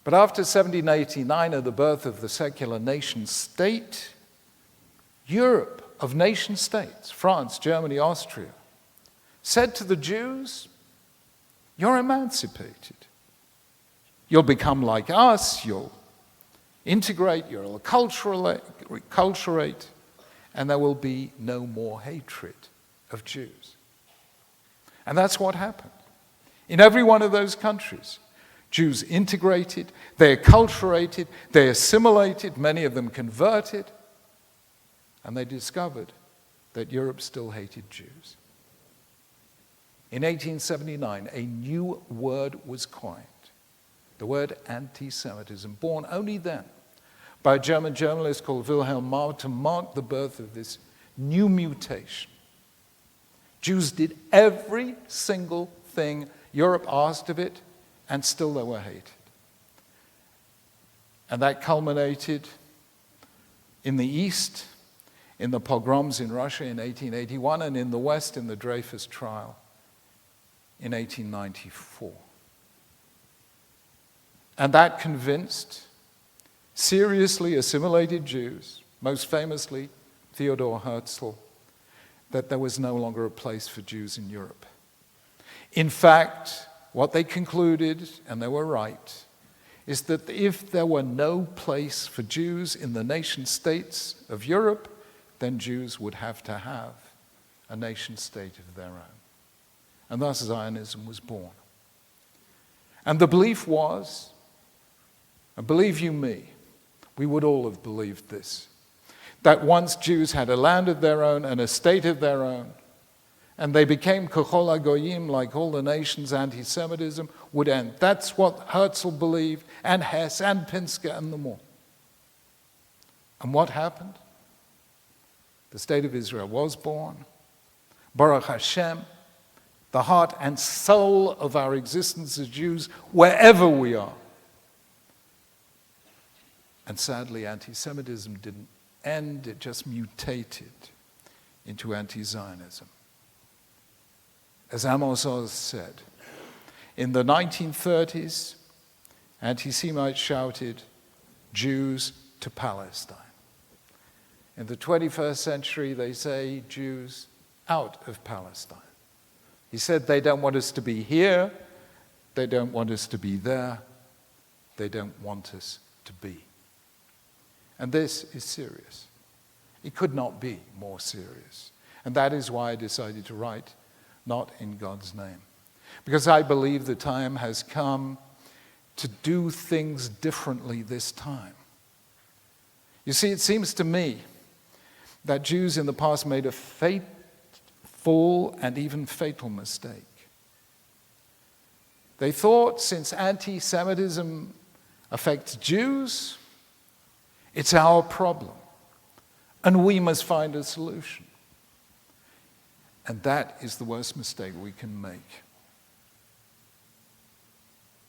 But after 1789 and the birth of the secular nation state, Europe of nation states, France, Germany, Austria, said to the Jews, you're emancipated. You'll become like us, you'll integrate, you'll acculturate, and there will be no more hatred of Jews. And that's what happened. In every one of those countries, Jews integrated, they acculturated, they assimilated, many of them converted, and they discovered that Europe still hated Jews. In 1879, a new word was coined, the word anti-Semitism, born only then by a German journalist called Wilhelm Marr to mark the birth of this new mutation. Jews did every single thing Europe asked of it, and still they were hated. And that culminated in the East, in the pogroms in Russia in 1881, and in the West in the Dreyfus trial in 1894. And that convinced seriously assimilated Jews, most famously Theodor Herzl, that there was no longer a place for Jews in Europe. In fact, what they concluded, and they were right, is that if there were no place for Jews in the nation states of Europe, then Jews would have to have a nation state of their own. And thus Zionism was born. And the belief was, and believe you me, we would all have believed this, that once Jews had a land of their own and a state of their own, and they became Kachol HaGoyim, like all the nations, anti-Semitism would end. That's what Herzl believed, and Hess, and Pinsker, and them all. And what happened? The state of Israel was born. Baruch Hashem, the heart and soul of our existence as Jews, wherever we are. And sadly, anti-Semitism didn't end, it just mutated into anti-Zionism. As Amos Oz said, in the 1930s, anti-Semites shouted, Jews to Palestine. In the 21st century, they say, Jews out of Palestine. He said they don't want us to be here, they don't want us to be there, they don't want us to be. And this is serious. It could not be more serious. And that is why I decided to write Not in God's Name. Because I believe the time has come to do things differently this time. You see, it seems to me that Jews in the past made a fateful fall and even fatal mistake. They thought since anti-Semitism affects Jews, it's our problem, and we must find a solution. And that is the worst mistake we can make.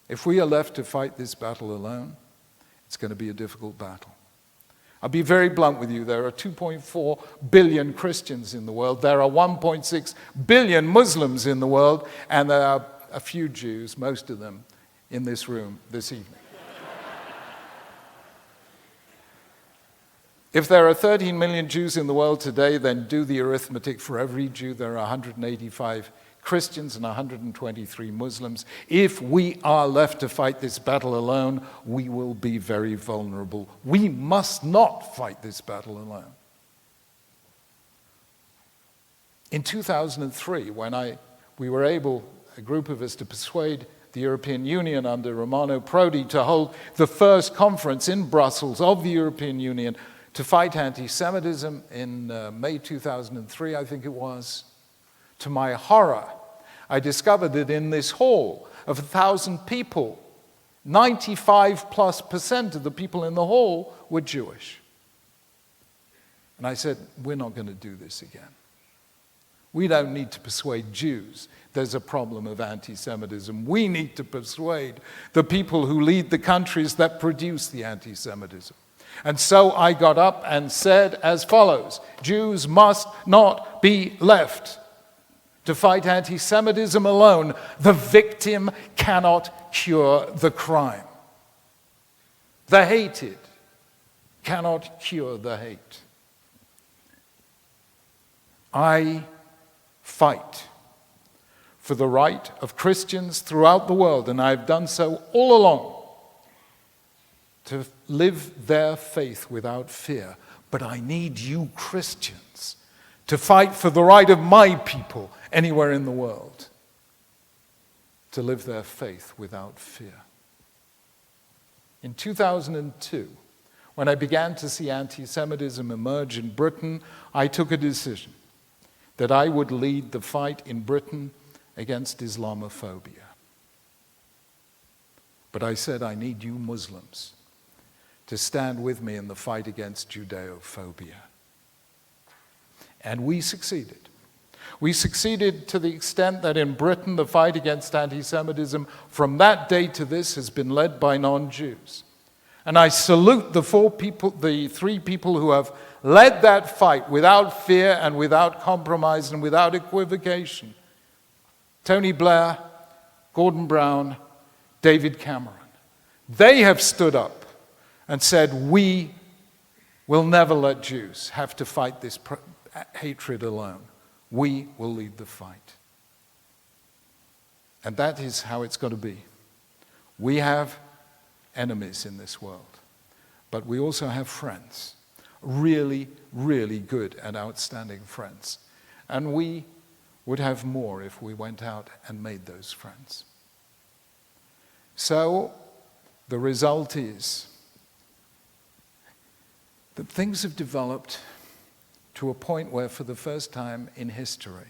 If we are left to fight this battle alone, it's going to be a difficult battle. I'll be very blunt with you. There are 2.4 billion Christians in the world. There are 1.6 billion Muslims in the world. And there are a few Jews, most of them, in this room this evening. If there are 13 million Jews in the world today, then do the arithmetic. For every Jew, there are 185 Christians and 123 Muslims. If we are left to fight this battle alone, we will be very vulnerable. We must not fight this battle alone. In 2003, when we were able, a group of us, to persuade the European Union under Romano Prodi to hold the first conference in Brussels of the European Union to fight anti-Semitism in May 2003, I think it was. To my horror, I discovered that in this hall of 1,000 people, 95+% of the people in the hall were Jewish. And I said, we're not going to do this again. We don't need to persuade Jews there's a problem of anti-Semitism. We need to persuade the people who lead the countries that produce the anti-Semitism. And so I got up and said as follows: Jews must not be left to fight anti-Semitism alone. The victim cannot cure the crime. The hated cannot cure the hate. I fight for the right of Christians throughout the world, and I've done so all along, to live their faith without fear. But I need you Christians to fight for the right of my people anywhere in the world to live their faith without fear. In 2002, when I began to see anti-Semitism emerge in Britain, I took a decision that I would lead the fight in Britain against Islamophobia. But I said, I need you Muslims to stand with me in the fight against Judeophobia. And we succeeded. We succeeded to the extent that in Britain, the fight against anti-Semitism from that day to this has been led by non-Jews. And I salute the three people who have led that fight without fear and without compromise and without equivocation. Tony Blair, Gordon Brown, David Cameron. They have stood up and said, we will never let Jews have to fight this hatred alone. We will lead the fight. And that is how it's got to be. We have enemies in this world, but we also have friends. Really, really good and outstanding friends. And we would have more if we went out and made those friends. So, the result is that things have developed to a point where, for the first time in history,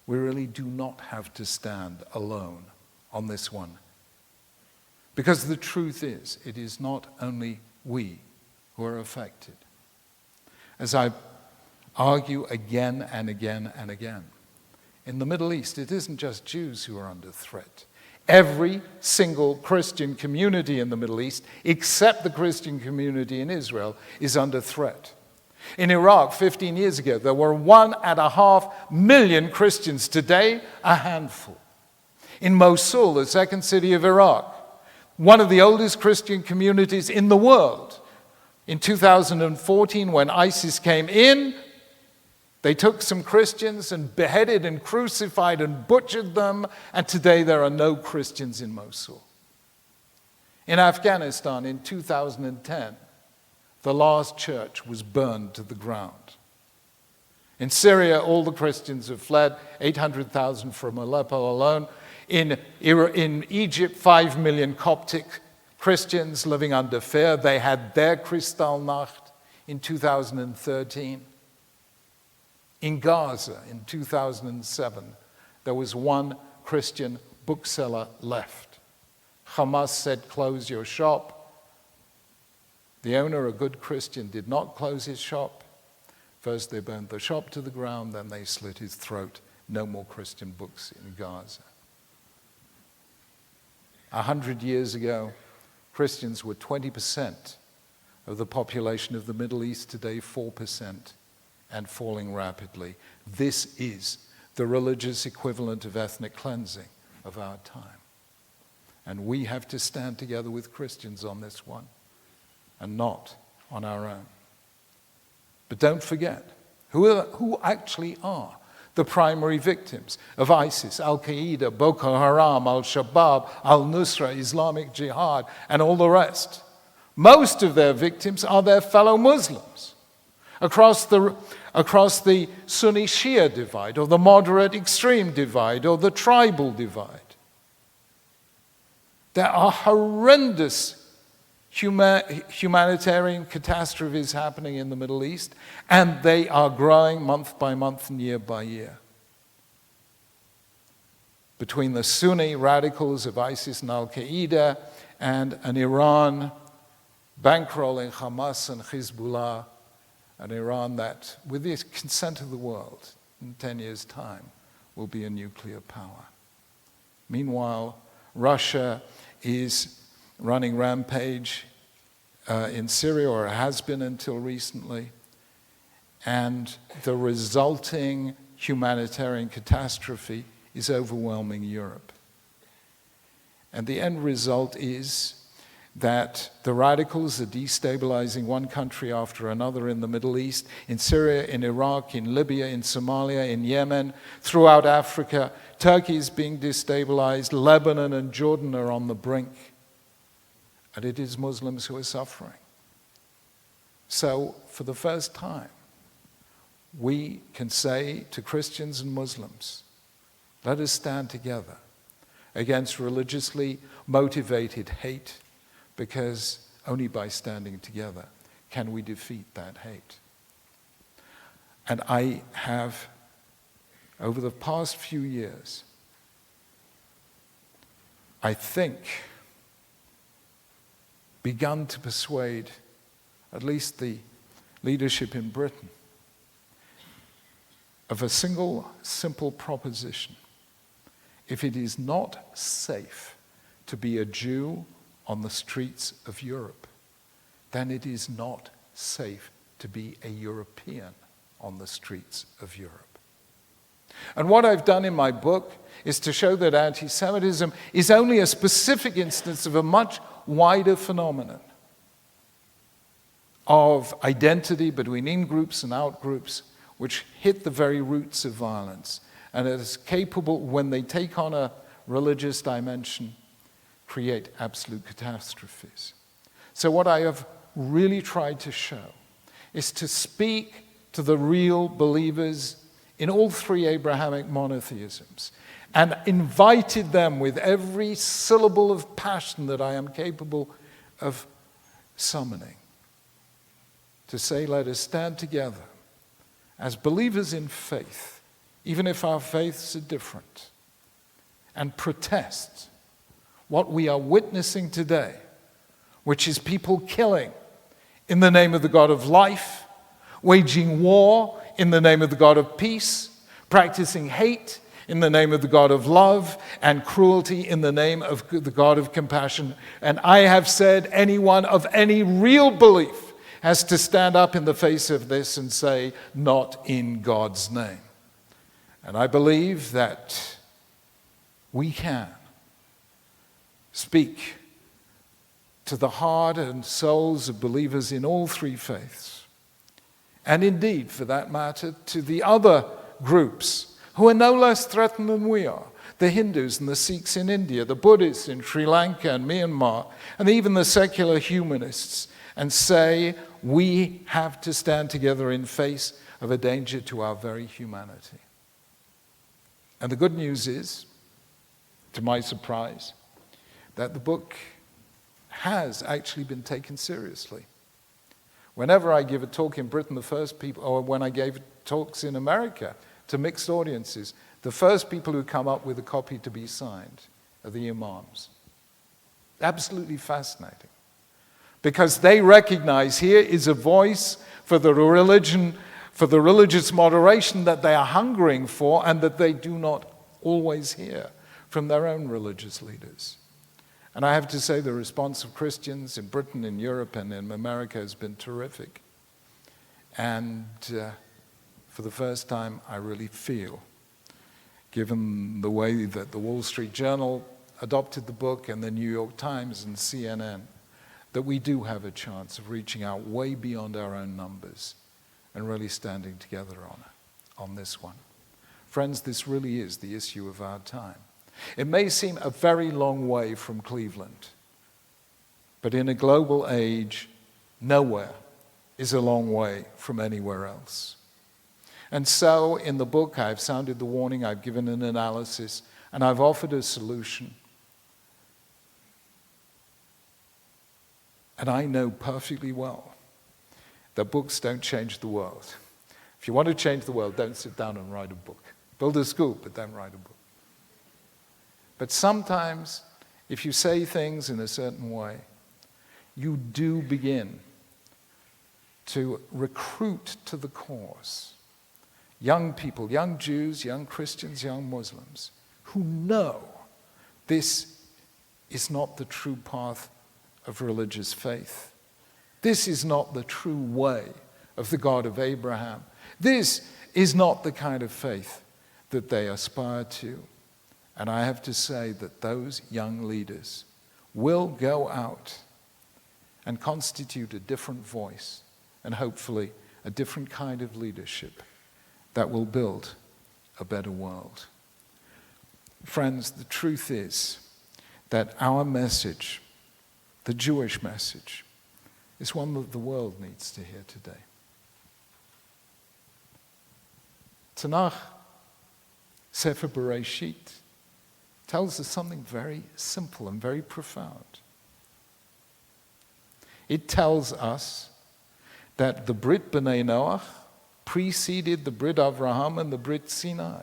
we really do not have to stand alone on this one. Because the truth is, it is not only we who are affected. As I argue again and again and again, in the Middle East, it isn't just Jews who are under threat. Every single Christian community in the Middle East, except the Christian community in Israel, is under threat. In Iraq, 15 years ago, there were 1.5 million Christians. Today, a handful. In Mosul, the second city of Iraq, one of the oldest Christian communities in the world, in 2014, when ISIS came in, they took some Christians and beheaded and crucified and butchered them, and today there are no Christians in Mosul. In Afghanistan, in 2010, the last church was burned to the ground. In Syria, all the Christians have fled, 800,000 from Aleppo alone. In Egypt, 5 million Coptic Christians living under fear. They had their Kristallnacht in 2013. In Gaza in 2007, there was one Christian bookseller left. Hamas said, close your shop. The owner, a good Christian, did not close his shop. First they burned the shop to the ground, then they slit his throat. No more Christian books in Gaza. 100 years ago, Christians were 20% of the population of the Middle East. Today, 4%, and falling rapidly. This is the religious equivalent of ethnic cleansing of our time. And we have to stand together with Christians on this one, and not on our own. But don't forget, who actually are the primary victims of ISIS, Al-Qaeda, Boko Haram, Al-Shabaab, Al-Nusra, Islamic Jihad, and all the rest? Most of their victims are their fellow Muslims across the Sunni-Shia divide, or the moderate-extreme divide, or the tribal divide. There are horrendous humanitarian catastrophes happening in the Middle East, and they are growing month by month and year by year. Between the Sunni radicals of ISIS and Al-Qaeda and an Iran bankrolling Hamas and Hezbollah, an Iran that, with the consent of the world, in 10 years' time, will be a nuclear power. Meanwhile, Russia is running rampage in Syria, or has been until recently, and the resulting humanitarian catastrophe is overwhelming Europe. And the end result is that the radicals are destabilizing one country after another in the Middle East, in Syria, in Iraq, in Libya, in Somalia, in Yemen, throughout Africa. Turkey is being destabilized. Lebanon and Jordan are on the brink. And it is Muslims who are suffering. So, for the first time, we can say to Christians and Muslims, let us stand together against religiously motivated hate, because only by standing together can we defeat that hate. And I have, over the past few years, I think, begun to persuade at least the leadership in Britain of a single, simple proposition. If it is not safe to be a Jew on the streets of Europe, then it is not safe to be a European on the streets of Europe. And what I've done in my book is to show that anti-Semitism is only a specific instance of a much wider phenomenon of identity between in-groups and out-groups, which hit the very roots of violence, and is capable, when they take on a religious dimension, create absolute catastrophes. So what I have really tried to show is to speak to the real believers in all three Abrahamic monotheisms, and invited them with every syllable of passion that I am capable of summoning to say, let us stand together as believers in faith, even if our faiths are different, and protest what we are witnessing today, which is people killing in the name of the God of life, waging war in the name of the God of peace, practicing hate in the name of the God of love, and cruelty in the name of the God of compassion. And I have said anyone of any real belief has to stand up in the face of this and say, not in God's name. And I believe that we can speak to the heart and souls of believers in all three faiths. And indeed, for that matter, to the other groups who are no less threatened than we are. The Hindus and the Sikhs in India, the Buddhists in Sri Lanka and Myanmar, and even the secular humanists, and say, we have to stand together in face of a danger to our very humanity. And the good news is, to my surprise, that the book has actually been taken seriously. Whenever I give a talk in Britain, the first people, or when I gave talks in America to mixed audiences, the first people who come up with a copy to be signed are the imams. Absolutely fascinating. Because they recognize here is a voice for the religion, for the religious moderation that they are hungering for and that they do not always hear from their own religious leaders. And I have to say the response of Christians in Britain, in Europe, and in America has been terrific. And for the first time, I really feel, given the way that the Wall Street Journal adopted the book and the New York Times and CNN, that we do have a chance of reaching out way beyond our own numbers and really standing together on this one. Friends, this really is the issue of our time. It may seem a very long way from Cleveland, but in a global age, nowhere is a long way from anywhere else. And so in the book, I've sounded the warning, I've given an analysis, and I've offered a solution. And I know perfectly well that books don't change the world. If you want to change the world, don't sit down and write a book. Build a school, but don't write a book. But sometimes, if you say things in a certain way, you do begin to recruit to the cause young people, young Jews, young Christians, young Muslims, who know this is not the true path of religious faith. This is not the true way of the God of Abraham. This is not the kind of faith that they aspire to. And I have to say that those young leaders will go out and constitute a different voice and hopefully a different kind of leadership that will build a better world. Friends, the truth is that our message, the Jewish message, is one that the world needs to hear today. Tanakh, Sefer Bereshit, tells us something very simple and very profound. It tells us that the Brit B'nai Noach preceded the Brit Avraham and the Brit Sinai.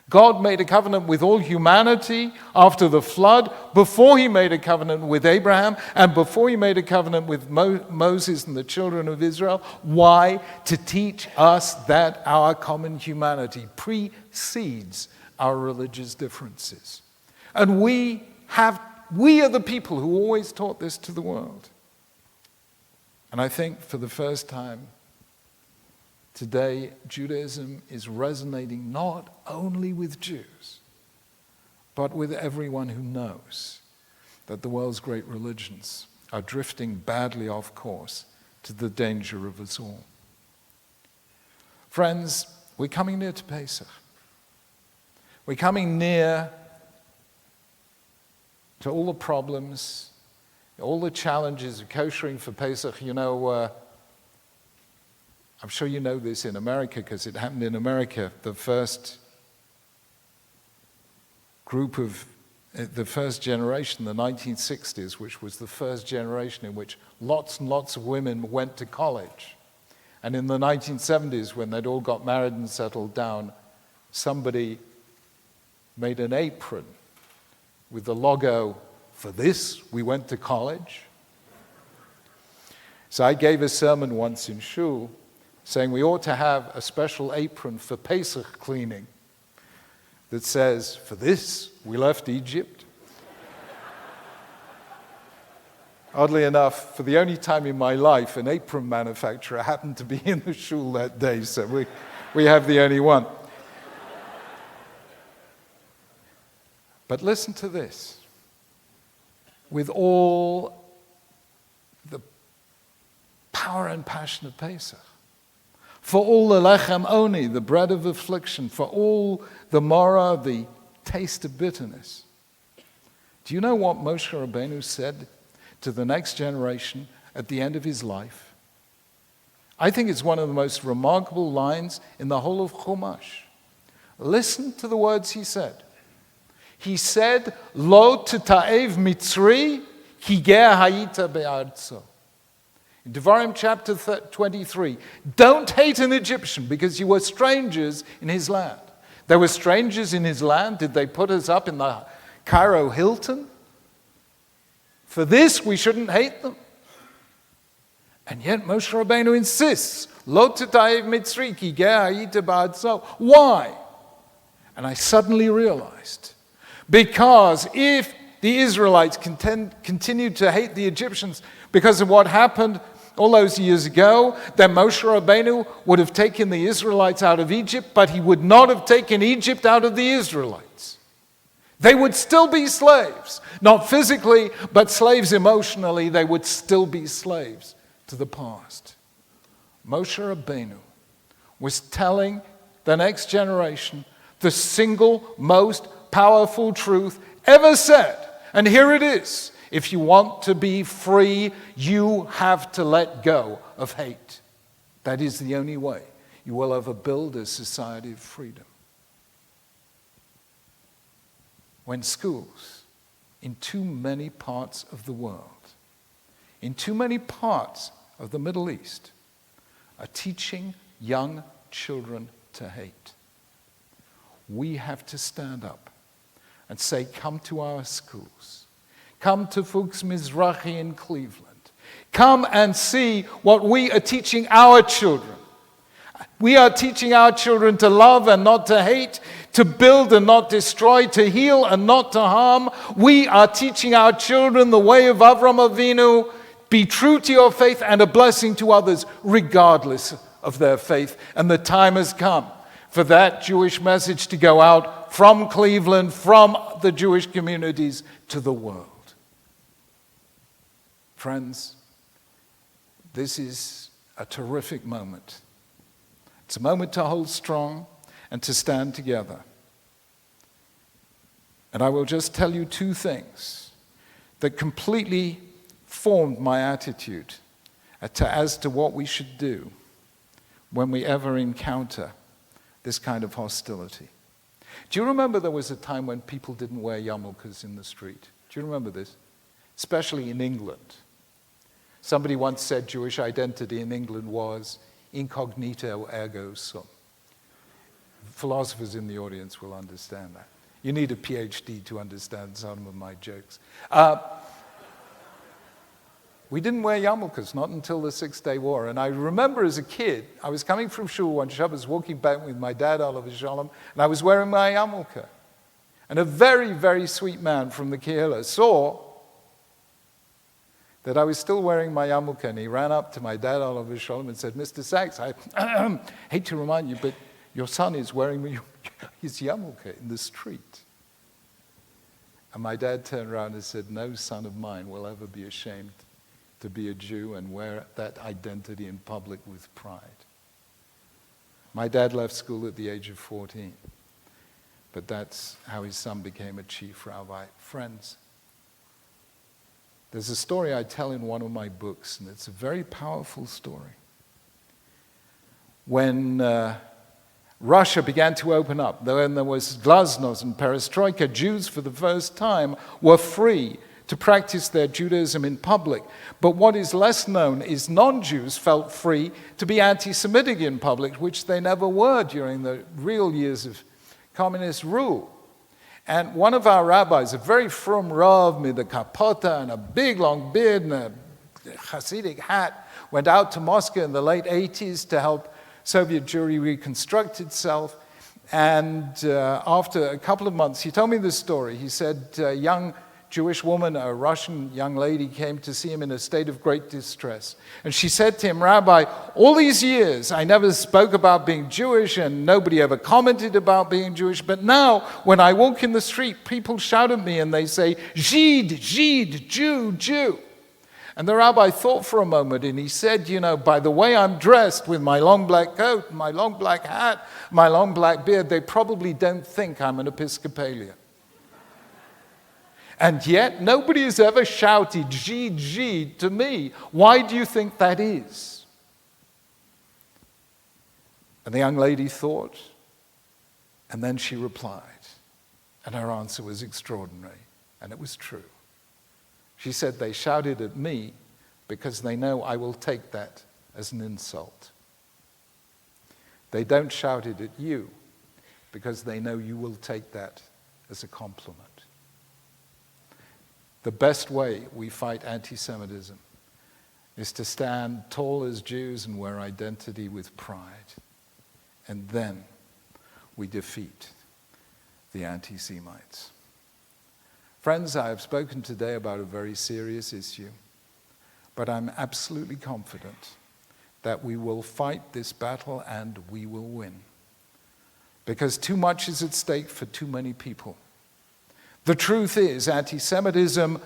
God made a covenant with all humanity after the flood, before he made a covenant with Abraham, and before he made a covenant with Moses and the children of Israel. Why? To teach us that our common humanity precedes our religious differences. And we are the people who always taught this to the world. And I think for the first time today, Judaism is resonating not only with Jews, but with everyone who knows that the world's great religions are drifting badly off course to the danger of us all. Friends, we're coming near to Pesach. We're coming near to all the problems, all the challenges of koshering for Pesach. You know, I'm sure you know this in America because it happened in America. The first generation, the 1960s, which was the first generation in which lots and lots of women went to college. And in the 1970s, when they'd all got married and settled down, somebody made an apron with the logo, "For this, we went to college." So I gave a sermon once in shul saying we ought to have a special apron for Pesach cleaning that says, "For this, we left Egypt." Oddly enough, for the only time in my life, an apron manufacturer happened to be in the shul that day, so we have the only one. But listen to this. With all the power and passion of Pesach, for all the lechem oni, the bread of affliction, for all the mara, the taste of bitterness. Do you know what Moshe Rabbeinu said to the next generation at the end of his life? I think it's one of the most remarkable lines in the whole of Chumash. Listen to the words he said. He said, "Lo tita'ev Mitzri, ki ger hayita be'artzo." In Devarim chapter 23, don't hate an Egyptian because you were strangers in his land. There were strangers in his land. Did they put us up in the Cairo Hilton? For this, we shouldn't hate them. And yet Moshe Rabbeinu insists, Lo titayev mitzri ki ge hayita ba'atzo. Why? And I suddenly realized, because if the Israelites continued to hate the Egyptians because of what happened all those years ago, then Moshe Rabbeinu would have taken the Israelites out of Egypt, but he would not have taken Egypt out of the Israelites. They would still be slaves, not physically, but slaves emotionally. They would still be slaves to the past. Moshe Rabbeinu was telling the next generation the single most powerful truth ever said. And here it is. If you want to be free, you have to let go of hate. That is the only way you will ever build a society of freedom. When schools in too many parts of the world, in too many parts of the Middle East, are teaching young children to hate, we have to stand up and say, come to our schools. Come to Fuchs Mizrachi in Cleveland. Come and see what we are teaching our children. We are teaching our children to love and not to hate, to build and not destroy, to heal and not to harm. We are teaching our children the way of Avram Avinu. Be true to your faith and a blessing to others, regardless of their faith. And the time has come for that Jewish message to go out from Cleveland, from the Jewish communities to the world. Friends, this is a terrific moment. It's a moment to hold strong and to stand together. And I will just tell you two things that completely formed my attitude as to what we should do when we ever encounter this kind of hostility. Do you remember there was a time when people didn't wear yarmulkes in the street? Do you remember this? Especially in England. Somebody once said Jewish identity in England was incognito ergo sum. Philosophers in the audience will understand that. You need a PhD to understand some of my jokes. We didn't wear yarmulkes, not until the Six-Day War. And I remember as a kid, I was coming from shul one Shabbos, walking back with my dad, Olav Shalom, and I was wearing my yarmulke. And a very, very sweet man from the Kehillah saw that I was still wearing my yarmulke, and he ran up to my dad, Olav Shalom, and said, Mr. Sacks, I hate to remind you, but your son is wearing his yarmulke in the street. And my dad turned around and said, no son of mine will ever be ashamed to be a Jew and wear that identity in public with pride. My dad left school at the age of 14, but that's how his son became a chief rabbi. Friends, there's a story I tell in one of my books, and it's a very powerful story. When Russia began to open up, when there was glasnost and perestroika, Jews for the first time were free to practice their Judaism in public. But what is less known is non-Jews felt free to be anti-Semitic in public, which they never were during the real years of communist rule. And one of our rabbis, a very frum Rav with a kapota and a big long beard and a Hasidic hat, went out to Moscow in the late 80s to help Soviet Jewry reconstruct itself. And after a couple of months, he told me this story. He said a young Jewish woman, a Russian young lady, came to see him in a state of great distress. And she said to him, Rabbi, all these years I never spoke about being Jewish and nobody ever commented about being Jewish. But now when I walk in the street, people shout at me and they say, Žid, Žid, Jew, Jew. And the rabbi thought for a moment and he said, you know, by the way I'm dressed with my long black coat, my long black hat, my long black beard, they probably don't think I'm an Episcopalian. And yet, nobody has ever shouted, Žid, Žid, to me. Why do you think that is? And the young lady thought, and then she replied. And her answer was extraordinary, and it was true. She said, they shouted at me because they know I will take that as an insult. They don't shout it at you because they know you will take that as a compliment. The best way we fight anti-Semitism is to stand tall as Jews and wear identity with pride. And then we defeat the anti-Semites. Friends, I have spoken today about a very serious issue, but I'm absolutely confident that we will fight this battle and we will win. Because too much is at stake for too many people. The truth is, anti-Semitism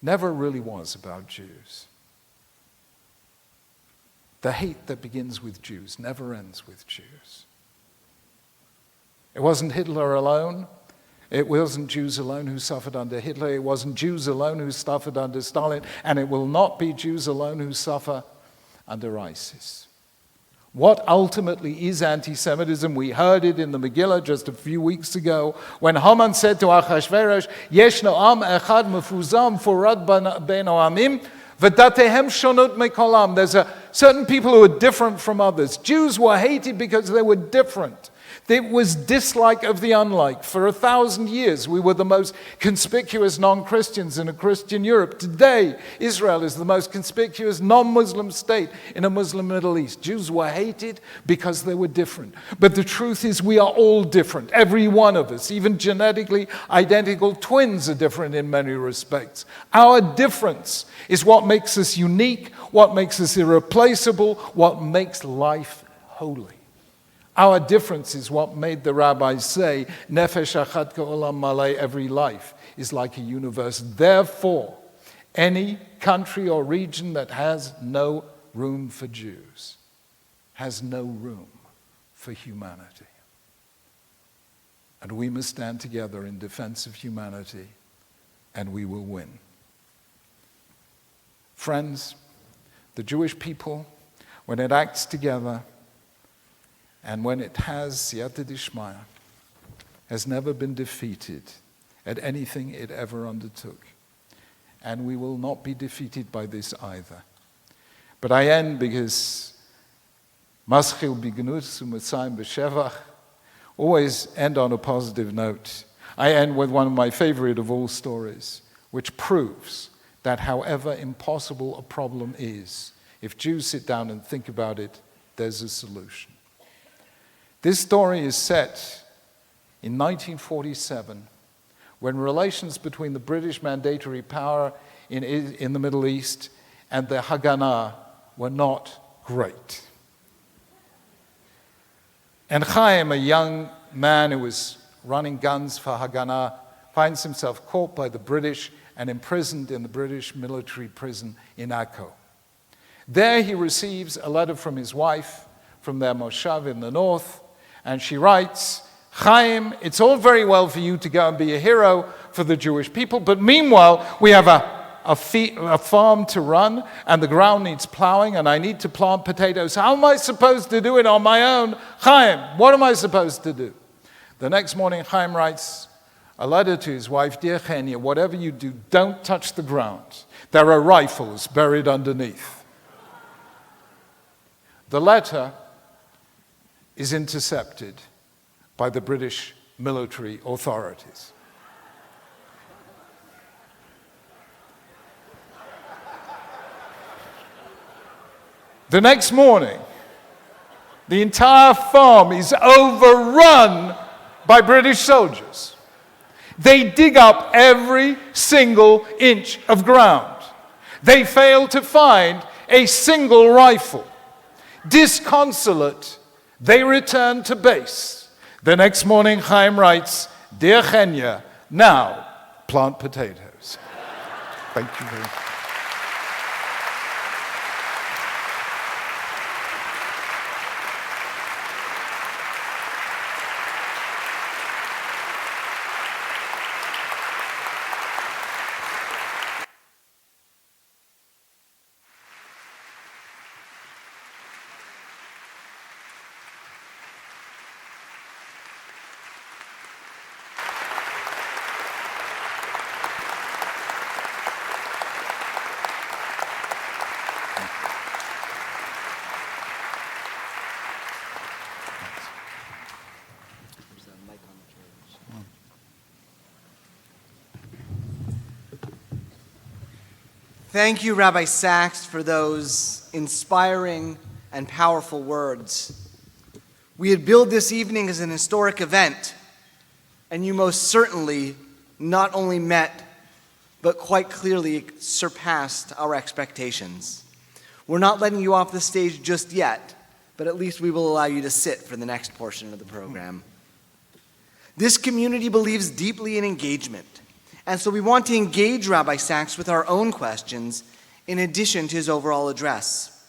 never really was about Jews. The hate that begins with Jews never ends with Jews. It wasn't Hitler alone. It wasn't Jews alone who suffered under Hitler. It wasn't Jews alone who suffered under Stalin. And it will not be Jews alone who suffer under ISIS. What ultimately is anti-Semitism? We heard it in the Megillah just a few weeks ago when Haman said to Achashverosh, Yeshno am echad mefuzam furad ben oamim v'datehem shonot mekolam. There's certain people who are different from others. Jews were hated because they were different. It was dislike of the unlike. For 1,000 years, we were the most conspicuous non-Christians in a Christian Europe. Today, Israel is the most conspicuous non-Muslim state in a Muslim Middle East. Jews were hated because they were different. But the truth is we are all different. Every one of us, even genetically identical twins, are different in many respects. Our difference is what makes us unique, what makes us irreplaceable, what makes life holy. Our difference is what made the rabbis say, Nefesh achat ka'olam malay, every life is like a universe. Therefore, any country or region that has no room for Jews has no room for humanity. And we must stand together in defense of humanity, and we will win. Friends, the Jewish people, when it acts together, and when it has siyata dishmaya, has never been defeated at anything it ever undertook. And we will not be defeated by this either. But I end because maschil bignus u'matzayim b'shevach, always end on a positive note. I end with one of my favorite of all stories, which proves that however impossible a problem is, if Jews sit down and think about it, there's a solution. This story is set in 1947, when relations between the British mandatory power in the Middle East and the Haganah were not great. And Chaim, a young man who was running guns for Haganah, finds himself caught by the British and imprisoned in the British military prison in Akko. There he receives a letter from his wife from their moshav in the north, and she writes, Chaim, it's all very well for you to go and be a hero for the Jewish people, but meanwhile, we have a farm to run, and the ground needs plowing, and I need to plant potatoes. How am I supposed to do it on my own? Chaim, what am I supposed to do? The next morning, Chaim writes a letter to his wife, Dear Chenia, whatever you do, don't touch the ground. There are rifles buried underneath. The letter is intercepted by the British military authorities. The next morning, the entire farm is overrun by British soldiers. They dig up every single inch of ground. They fail to find a single rifle. Disconsolate, they return to base. The next morning, Chaim writes, Dear Chenia, now plant potatoes. Thank you very much. Thank you, Rabbi Sacks, for those inspiring and powerful words. We had billed this evening as an historic event, and you most certainly not only met, but quite clearly surpassed our expectations. We're not letting you off the stage just yet, but at least we will allow you to sit for the next portion of the program. This community believes deeply in engagement, and so we want to engage Rabbi Sacks with our own questions in addition to his overall address.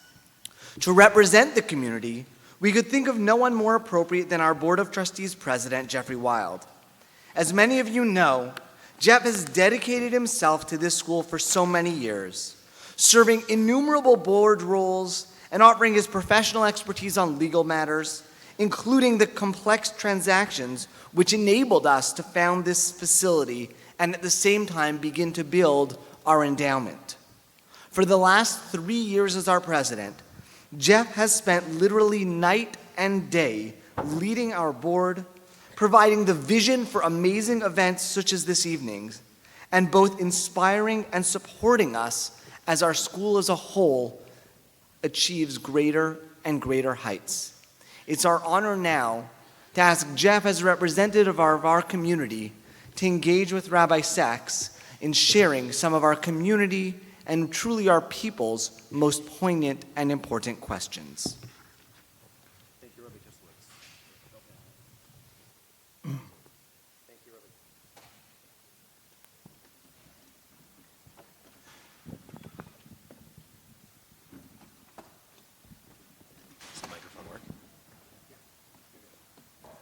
To represent the community, we could think of no one more appropriate than our Board of Trustees President, Jeffrey Wild. As many of you know, Jeff has dedicated himself to this school for so many years, serving innumerable board roles and offering his professional expertise on legal matters, including the complex transactions which enabled us to found this facility and at the same time begin to build our endowment. For the last 3 years as our president, Jeff has spent literally night and day leading our board, providing the vision for amazing events such as this evening's, and both inspiring and supporting us as our school as a whole achieves greater and greater heights. It's our honor now to ask Jeff, as a representative of our community, to engage with Rabbi Sacks in sharing some of our community and truly our people's most poignant and important questions. Thank you, Rabbi Kislowitz. Thank you, Rabbi. Does the microphone work?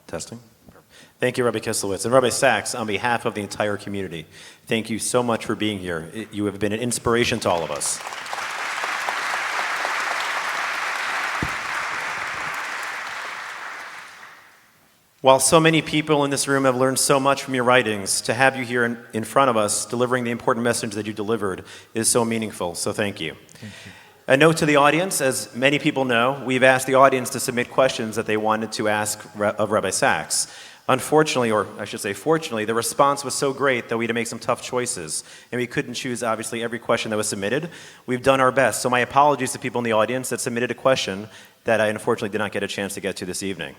Testing. Thank you, Rabbi Kislowitz. And Rabbi Sacks, on behalf of the entire community, thank you so much for being here. You have been an inspiration to all of us. While so many people in this room have learned so much from your writings, to have you here in front of us delivering the important message that you delivered is so meaningful. So thank you. Thank you. A note to the audience, as many people know, we've asked the audience to submit questions that they wanted to ask of Rabbi Sacks. Unfortunately, or I should say fortunately, the response was so great that we had to make some tough choices, and we couldn't choose, obviously, every question that was submitted. We've done our best, so my apologies to people in the audience that submitted a question that I unfortunately did not get a chance to get to this evening.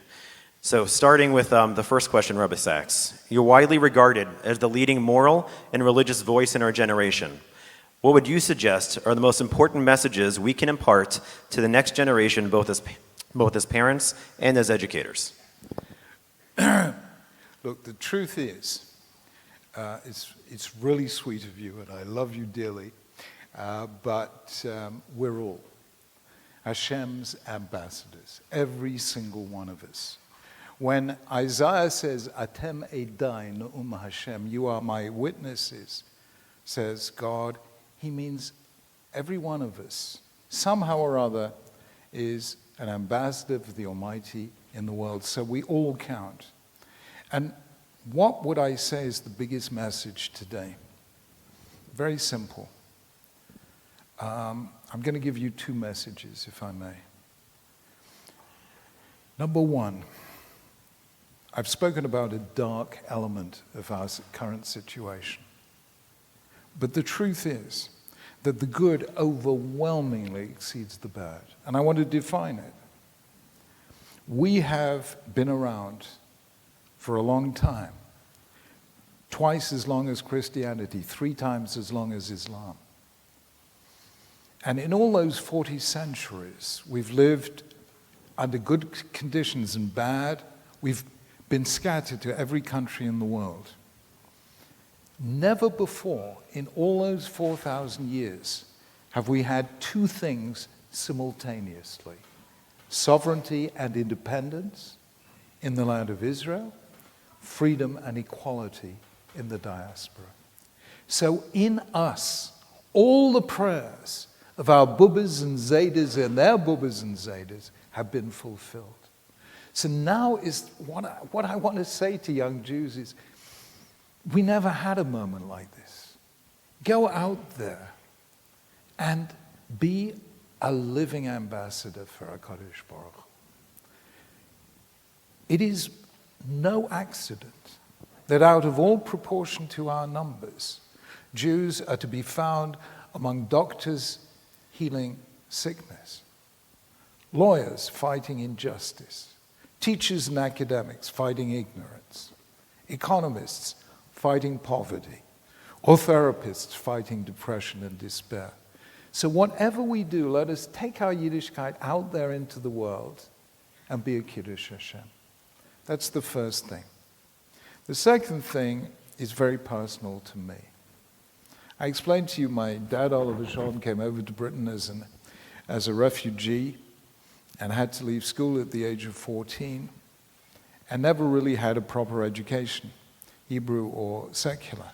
So starting with the first question, Rabbi Sacks, you're widely regarded as the leading moral and religious voice in our generation. What would you suggest are the most important messages we can impart to the next generation, both as parents and as educators? Look, the truth is, it's really sweet of you, and I love you dearly, but we're all Hashem's ambassadors, every single one of us. When Isaiah says, Atem Edai Ne'um Hashem, you are my witnesses, says God, he means every one of us, somehow or other, is an ambassador of the Almighty in the world, so we all count. And what would I say is the biggest message today? Very simple. I'm going to give you two messages, if I may. Number one, I've spoken about a dark element of our current situation. But the truth is that the good overwhelmingly exceeds the bad. And I want to define it. We have been around for a long time, twice as long as Christianity, 3 times as long as Islam. And in all those 40 centuries, we've lived under good conditions and bad. We've been scattered to every country in the world. Never before, in all those 4,000 years, have we had 2 things simultaneously: sovereignty and independence in the land of Israel, freedom and equality in the diaspora. So in us, all the prayers of our Bubbas and Zaydas and their Bubbas and Zaydas have been fulfilled. So now is what I want to say to young Jews is, we never had a moment like this. Go out there and be a living ambassador for HaKadosh Baruch Hu. It is no accident that out of all proportion to our numbers, Jews are to be found among doctors healing sickness, lawyers fighting injustice, teachers and academics fighting ignorance, economists fighting poverty, or therapists fighting depression and despair. So whatever we do, let us take our Yiddishkeit out there into the world and be a Kiddush Hashem. That's the first thing. The second thing is very personal to me. I explained to you my dad, Oliver John, came over to Britain as a refugee and had to leave school at the age of 14 and never really had a proper education, Hebrew or secular.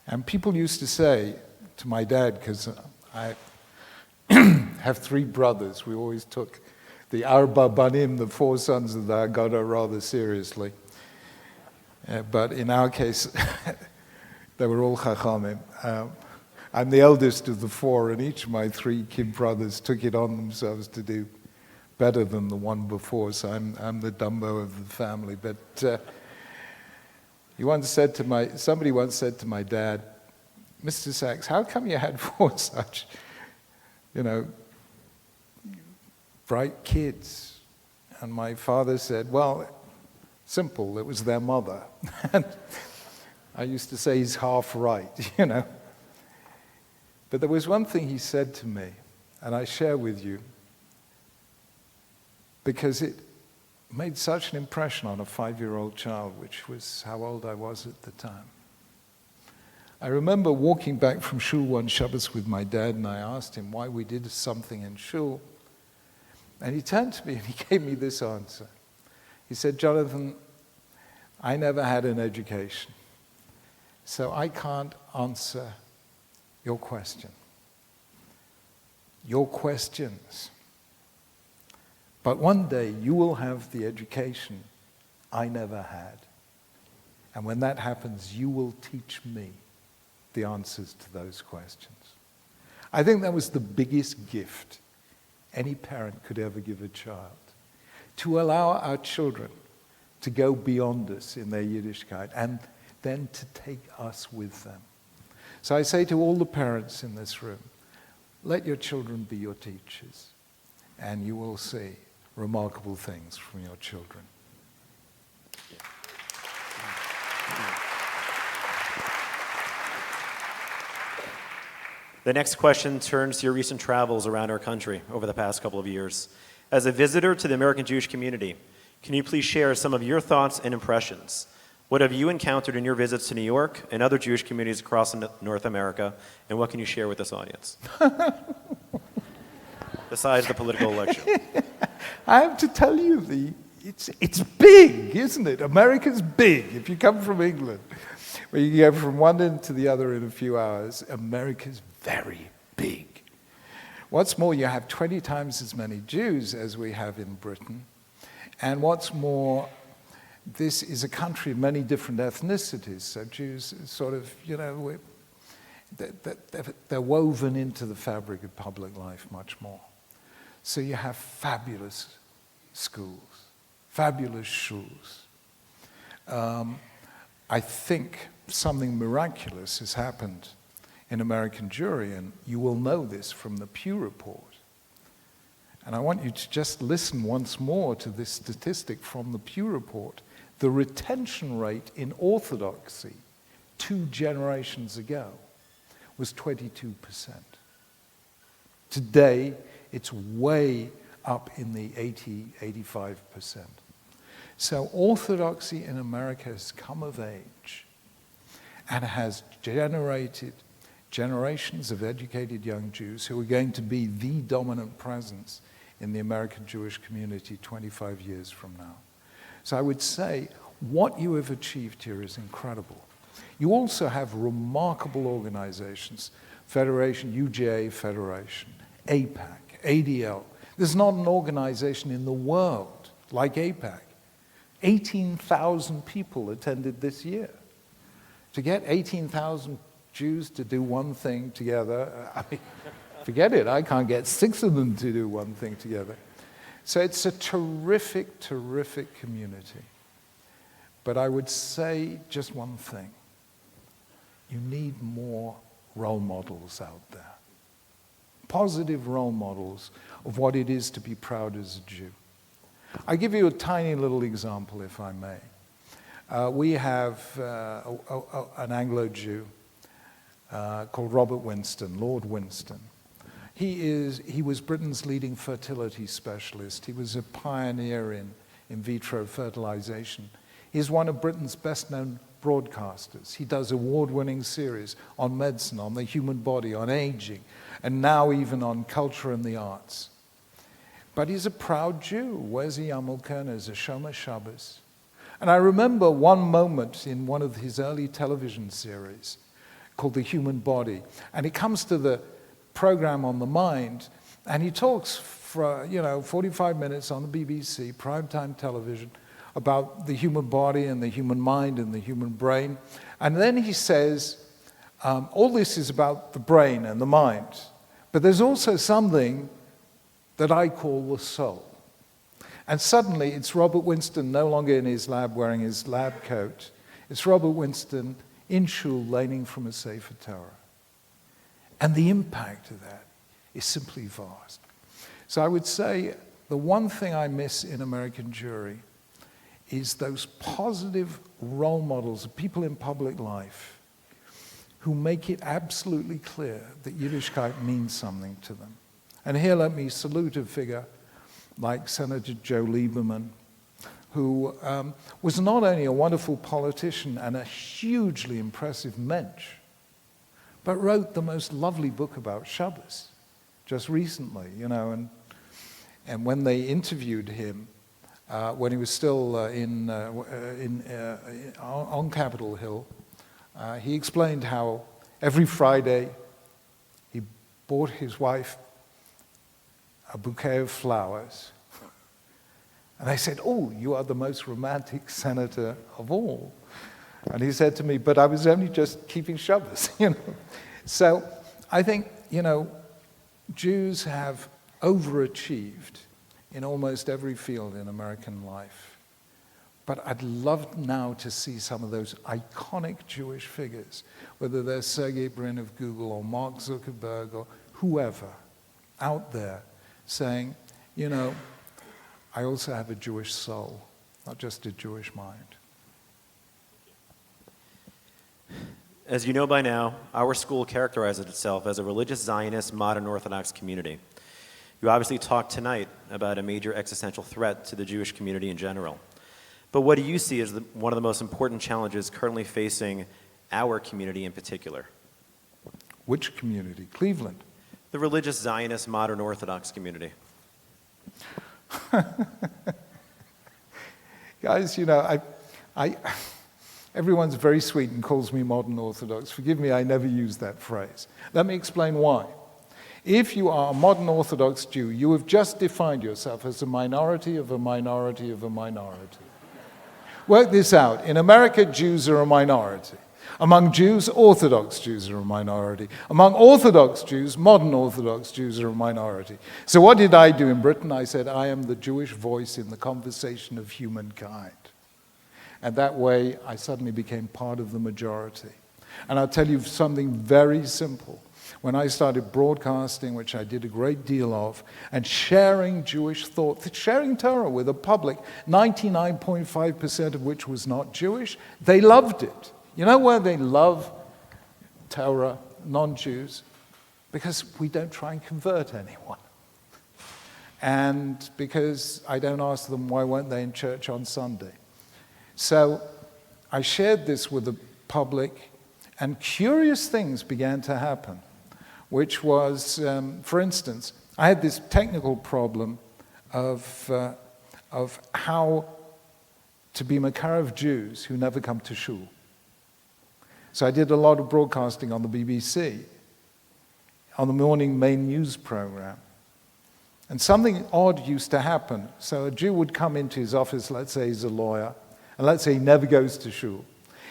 And people used to say to my dad, because I have 3 brothers, we always took the Arba Banim, the 4 sons of the Haggadah, rather seriously. But in our case, they were all Chachamim. I'm the eldest of the 4, and each of my 3 kid brothers took it on themselves to do better than the one before, so I'm the Dumbo of the family. But somebody once said to my dad, Mr. Sacks, how come you had 4 such, bright kids? And my father said, well, simple, it was their mother. And I used to say he's half right, But there was one thing he said to me, and I share with you, because it made such an impression on a 5-year-old child, which was how old I was at the time. I remember walking back from shul one Shabbos with my dad, and I asked him why we did something in shul. And he turned to me and he gave me this answer. He said, Jonathan, I never had an education, so I can't answer your question. Your questions. But one day you will have the education I never had. And when that happens, you will teach me the answers to those questions. I think that was the biggest gift any parent could ever give a child. To allow our children to go beyond us in their Yiddishkeit and then to take us with them. So I say to all the parents in this room, let your children be your teachers, and you will see remarkable things from your children. The next question turns to your recent travels around our country over the past couple of years. As a visitor to the American Jewish community, can you please share some of your thoughts and impressions? What have you encountered in your visits to New York and other Jewish communities across North America, and what can you share with this audience? Besides the political election. I have to tell you, it's big, isn't it? America's big. If you come from England, where you go from one end to the other in a few hours, America's very big. What's more, you have 20 times as many Jews as we have in Britain. And what's more, this is a country of many different ethnicities. So Jews sort of, they're woven into the fabric of public life much more. So you have fabulous schools, fabulous shuls. I think something miraculous has happened in American Jewry, and you will know this from the Pew Report. And I want you to just listen once more to this statistic from the Pew Report. The retention rate in Orthodoxy 2 generations ago was 22%. Today, it's way up in the 85%. So Orthodoxy in America has come of age and has generated generations of educated young Jews who are going to be the dominant presence in the American Jewish community 25 years from now. So I would say what you have achieved here is incredible. You also have remarkable organizations, Federation, UJA Federation, APAC, ADL. There's not an organization in the world like APAC. 18,000 people attended this year. To get 18,000 Jews to do one thing together, forget it, I can't get 6 of them to do one thing together. So it's a terrific, terrific community. But I would say just one thing. You need more role models out there. Positive role models of what it is to be proud as a Jew. I give you a tiny little example, if I may. We have an Anglo-Jew called Robert Winston, Lord Winston. He was Britain's leading fertility specialist. He was a pioneer in vitro fertilization. He's one of Britain's best-known broadcasters. He does award-winning series on medicine, on the human body, on aging, and now even on culture and the arts. But he's a proud Jew, wears a yarmulke and is a Shomer Shabbos. And I remember one moment in one of his early television series called The Human Body, and he comes to the program on the mind, and he talks for 45 minutes on the BBC, primetime television, about the human body and the human mind and the human brain. And then he says, all this is about the brain and the mind, but there's also something that I call the soul. And suddenly it's Robert Winston no longer in his lab wearing his lab coat. It's Robert Winston in shul leaning from a Sefer Torah. And the impact of that is simply vast. So I would say the one thing I miss in American Jewry is those positive role models of people in public life who make it absolutely clear that Yiddishkeit means something to them. And here let me salute a figure like Senator Joe Lieberman, who was not only a wonderful politician and a hugely impressive mensch, but wrote the most lovely book about Shabbos just recently, and when they interviewed him, when he was still on Capitol Hill, he explained how every Friday he bought his wife a bouquet of flowers. And they said, "Oh, you are the most romantic senator of all." And he said to me, "But I was only just keeping Shabbos." So I think, Jews have overachieved in almost every field in American life. But I'd love now to see some of those iconic Jewish figures, whether they're Sergey Brin of Google or Mark Zuckerberg or whoever, out there saying, I also have a Jewish soul, not just a Jewish mind. As you know by now, our school characterizes itself as a religious Zionist modern Orthodox community. You obviously talked tonight about a major existential threat to the Jewish community in general. But what do you see as one of the most important challenges currently facing our community in particular? Which community? Cleveland. The religious Zionist modern Orthodox community. Guys, everyone's very sweet and calls me modern Orthodox. Forgive me, I never use that phrase. Let me explain why. If you are a modern Orthodox Jew, you have just defined yourself as a minority of a minority of a minority. Work this out. In America, Jews are a minority. Among Jews, Orthodox Jews are a minority. Among Orthodox Jews, modern Orthodox Jews are a minority. So what did I do in Britain? I said, I am the Jewish voice in the conversation of humankind. And that way, I suddenly became part of the majority. And I'll tell you something very simple. When I started broadcasting, which I did a great deal of, and sharing Jewish thought, sharing Torah with a public, 99.5% of which was not Jewish, they loved it. You know why they love Torah, non-Jews? Because we don't try and convert anyone. And because I don't ask them why weren't they in church on Sunday. So I shared this with the public, and curious things began to happen, which was, for instance, I had this technical problem of how to be Makarev Jews who never come to shul. So I did a lot of broadcasting on the BBC, on the morning main news program. And something odd used to happen. So a Jew would come into his office, let's say he's a lawyer, and let's say he never goes to shul.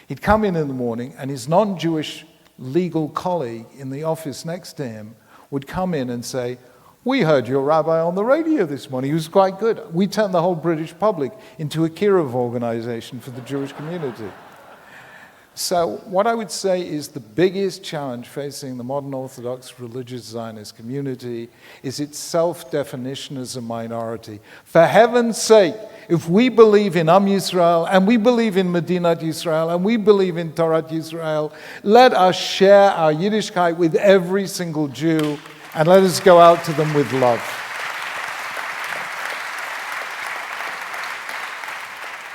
He'd come in the morning, and his non-Jewish legal colleague in the office next to him would come in and say, "We heard your rabbi on the radio this morning. He was quite good." We turned the whole British public into a Kirov organization for the Jewish community. So what I would say is the biggest challenge facing the modern Orthodox religious Zionist community is its self-definition as a minority. For heaven's sake, if we believe in Am Yisrael, and we believe in Medinat Yisrael, and we believe in Torat Yisrael, let us share our Yiddishkeit with every single Jew, and let us go out to them with love.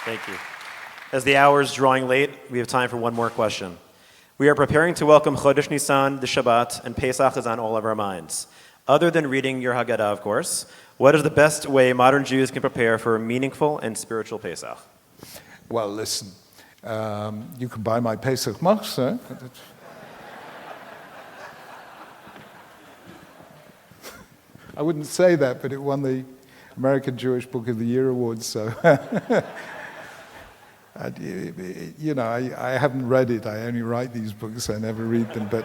Thank you. As the hour is drawing late, we have time for one more question. We are preparing to welcome Chodesh Nisan, the Shabbat, and Pesach is on all of our minds. Other than reading your Haggadah, of course, what is the best way modern Jews can prepare for a meaningful and spiritual Pesach? Well, listen, you can buy my Pesach Machzor. I wouldn't say that, but it won the American Jewish Book of the Year award, so... You know, I haven't read it. I only write these books. I never read them. But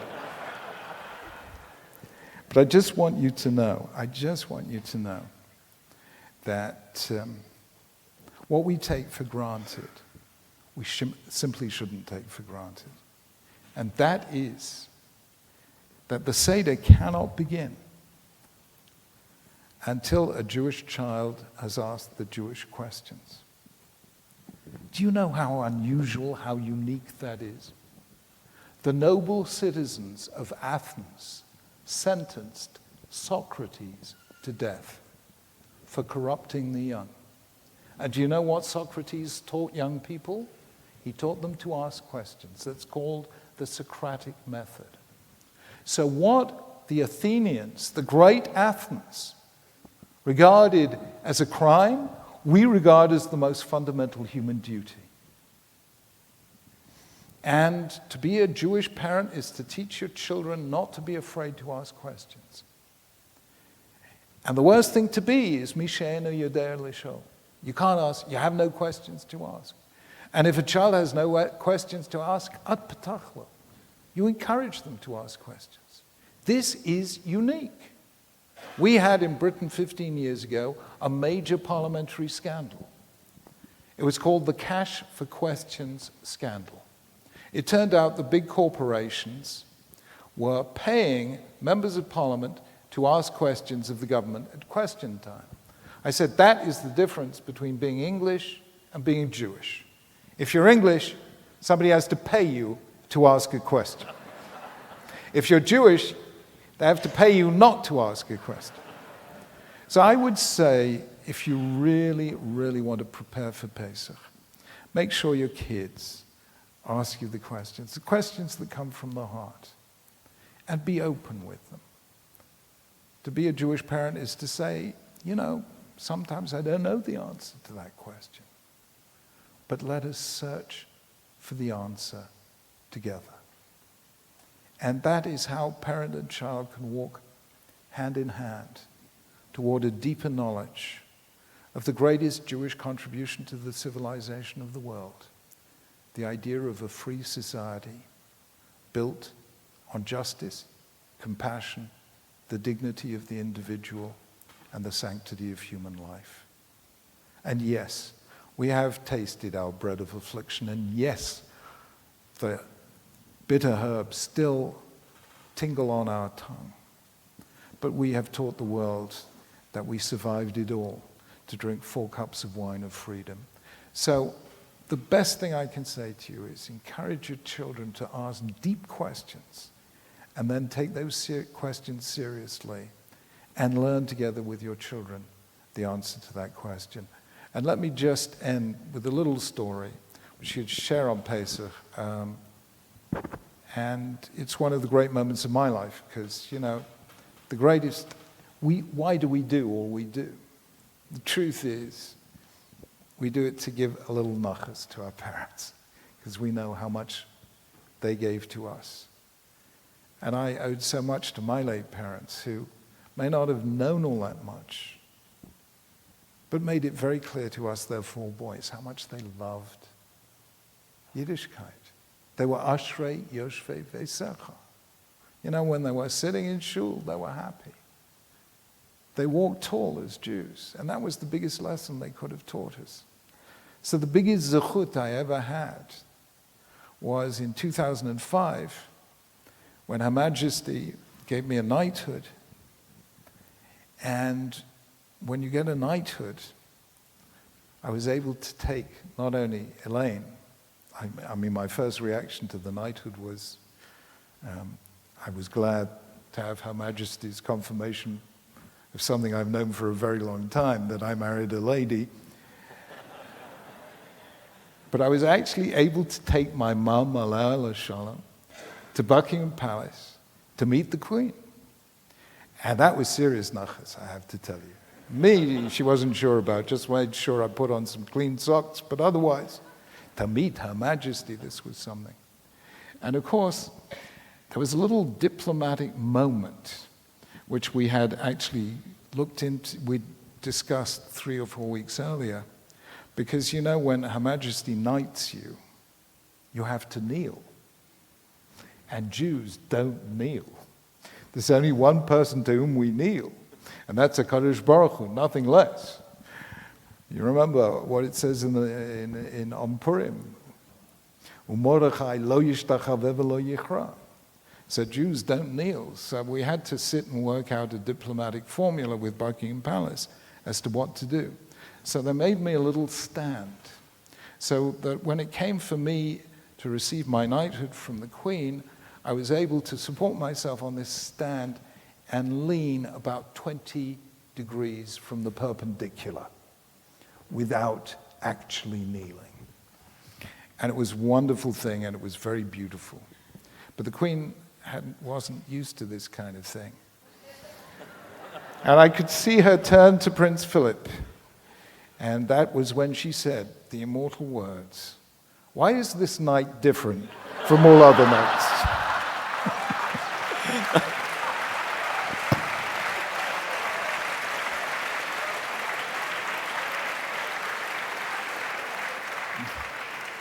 I just want you to know, that what we take for granted, we simply shouldn't take for granted. And that is that the Seder cannot begin until a Jewish child has asked the Jewish questions. Do you know how unusual, how unique that is? The noble citizens of Athens sentenced Socrates to death for corrupting the young. And do you know what Socrates taught young people? He taught them to ask questions. That's called the Socratic method. So what the Athenians, the great Athens, regarded as a crime, we regard as the most fundamental human duty. And to be a Jewish parent is to teach your children not to be afraid to ask questions. And the worst thing to be is mishe'enu yoder lishol. You can't ask, you have no questions to ask. And if a child has no questions to ask, ad patach lo. You encourage them to ask questions. This is unique. We had in Britain 15 years ago a major parliamentary scandal. It was called the Cash for Questions scandal. It turned out the big corporations were paying members of parliament to ask questions of the government at question time. I said that is the difference between being English and being Jewish. If you're English, somebody has to pay you to ask a question. If you're Jewish, they have to pay you not to ask a question. So I would say, if you really, really want to prepare for Pesach, make sure your kids ask you the questions that come from the heart, and be open with them. To be a Jewish parent is to say, you know, sometimes I don't know the answer to that question, but let us search for the answer together. And that is how parent and child can walk hand in hand toward a deeper knowledge of the greatest Jewish contribution to the civilization of the world, the idea of a free society built on justice, compassion, the dignity of the individual, and the sanctity of human life. And yes, we have tasted our bread of affliction, and yes, the bitter herbs still tingle on our tongue. But we have taught the world that we survived it all to drink 4 cups of wine of freedom. So the best thing I can say to you is encourage your children to ask deep questions and then take those questions seriously and learn together with your children the answer to that question. And let me just end with a little story which you'd share on Pesach. And it's one of the great moments of my life because, you know, the greatest, why do we do all we do? The truth is, we do it to give a little nachas to our parents because we know how much they gave to us. And I owed so much to my late parents who may not have known all that much, but made it very clear to us, their 4 boys, how much they loved Yiddishkeit. They were Ashrei Yoshvei Veisecha. You know, when they were sitting in shul, they were happy. They walked tall as Jews, and that was the biggest lesson they could have taught us. So the biggest zechut I ever had was in 2005 when Her Majesty gave me a knighthood. And when you get a knighthood, I was able to take not only Elaine, I mean, my first reaction to the knighthood was I was glad to have Her Majesty's confirmation of something I've known for a very long time, that I married a lady. But I was actually able to take my mum, Alaa Shalom, to Buckingham Palace to meet the Queen. And that was serious nachas, I have to tell you. Me, she wasn't sure about, just made sure I put on some clean socks, but otherwise, to meet Her Majesty, this was something. And of course, there was a little diplomatic moment which we had actually looked into, we discussed 3 or 4 weeks earlier, because you know when Her Majesty knights you, you have to kneel. And Jews don't kneel. There's only one person to whom we kneel, and that's HaKadosh Baruch Hu, nothing less. You remember what it says in Om Purim, U'mordechai lo yishtachavev lo yichra. So Jews don't kneel. So we had to sit and work out a diplomatic formula with Buckingham Palace as to what to do. So they made me a little stand, so that when it came for me to receive my knighthood from the Queen, I was able to support myself on this stand and lean about 20 degrees from the perpendicular without actually kneeling. And it was a wonderful thing, and it was very beautiful. But the Queen wasn't used to this kind of thing. And I could see her turn to Prince Philip, and that was when she said the immortal words, "Why is this night different from all other nights?"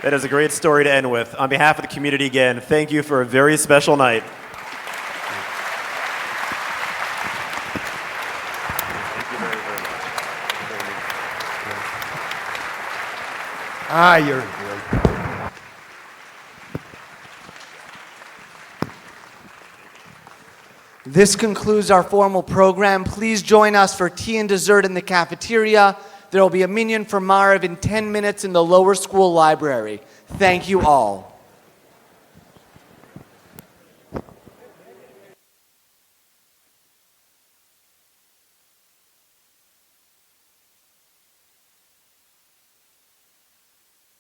That is a great story to end with. On behalf of the community again, thank you for a very special night. You're great. This concludes our formal program. Please join us for tea and dessert in the cafeteria. There will be a minyan for Mariv in 10 minutes in the lower school library. Thank you all.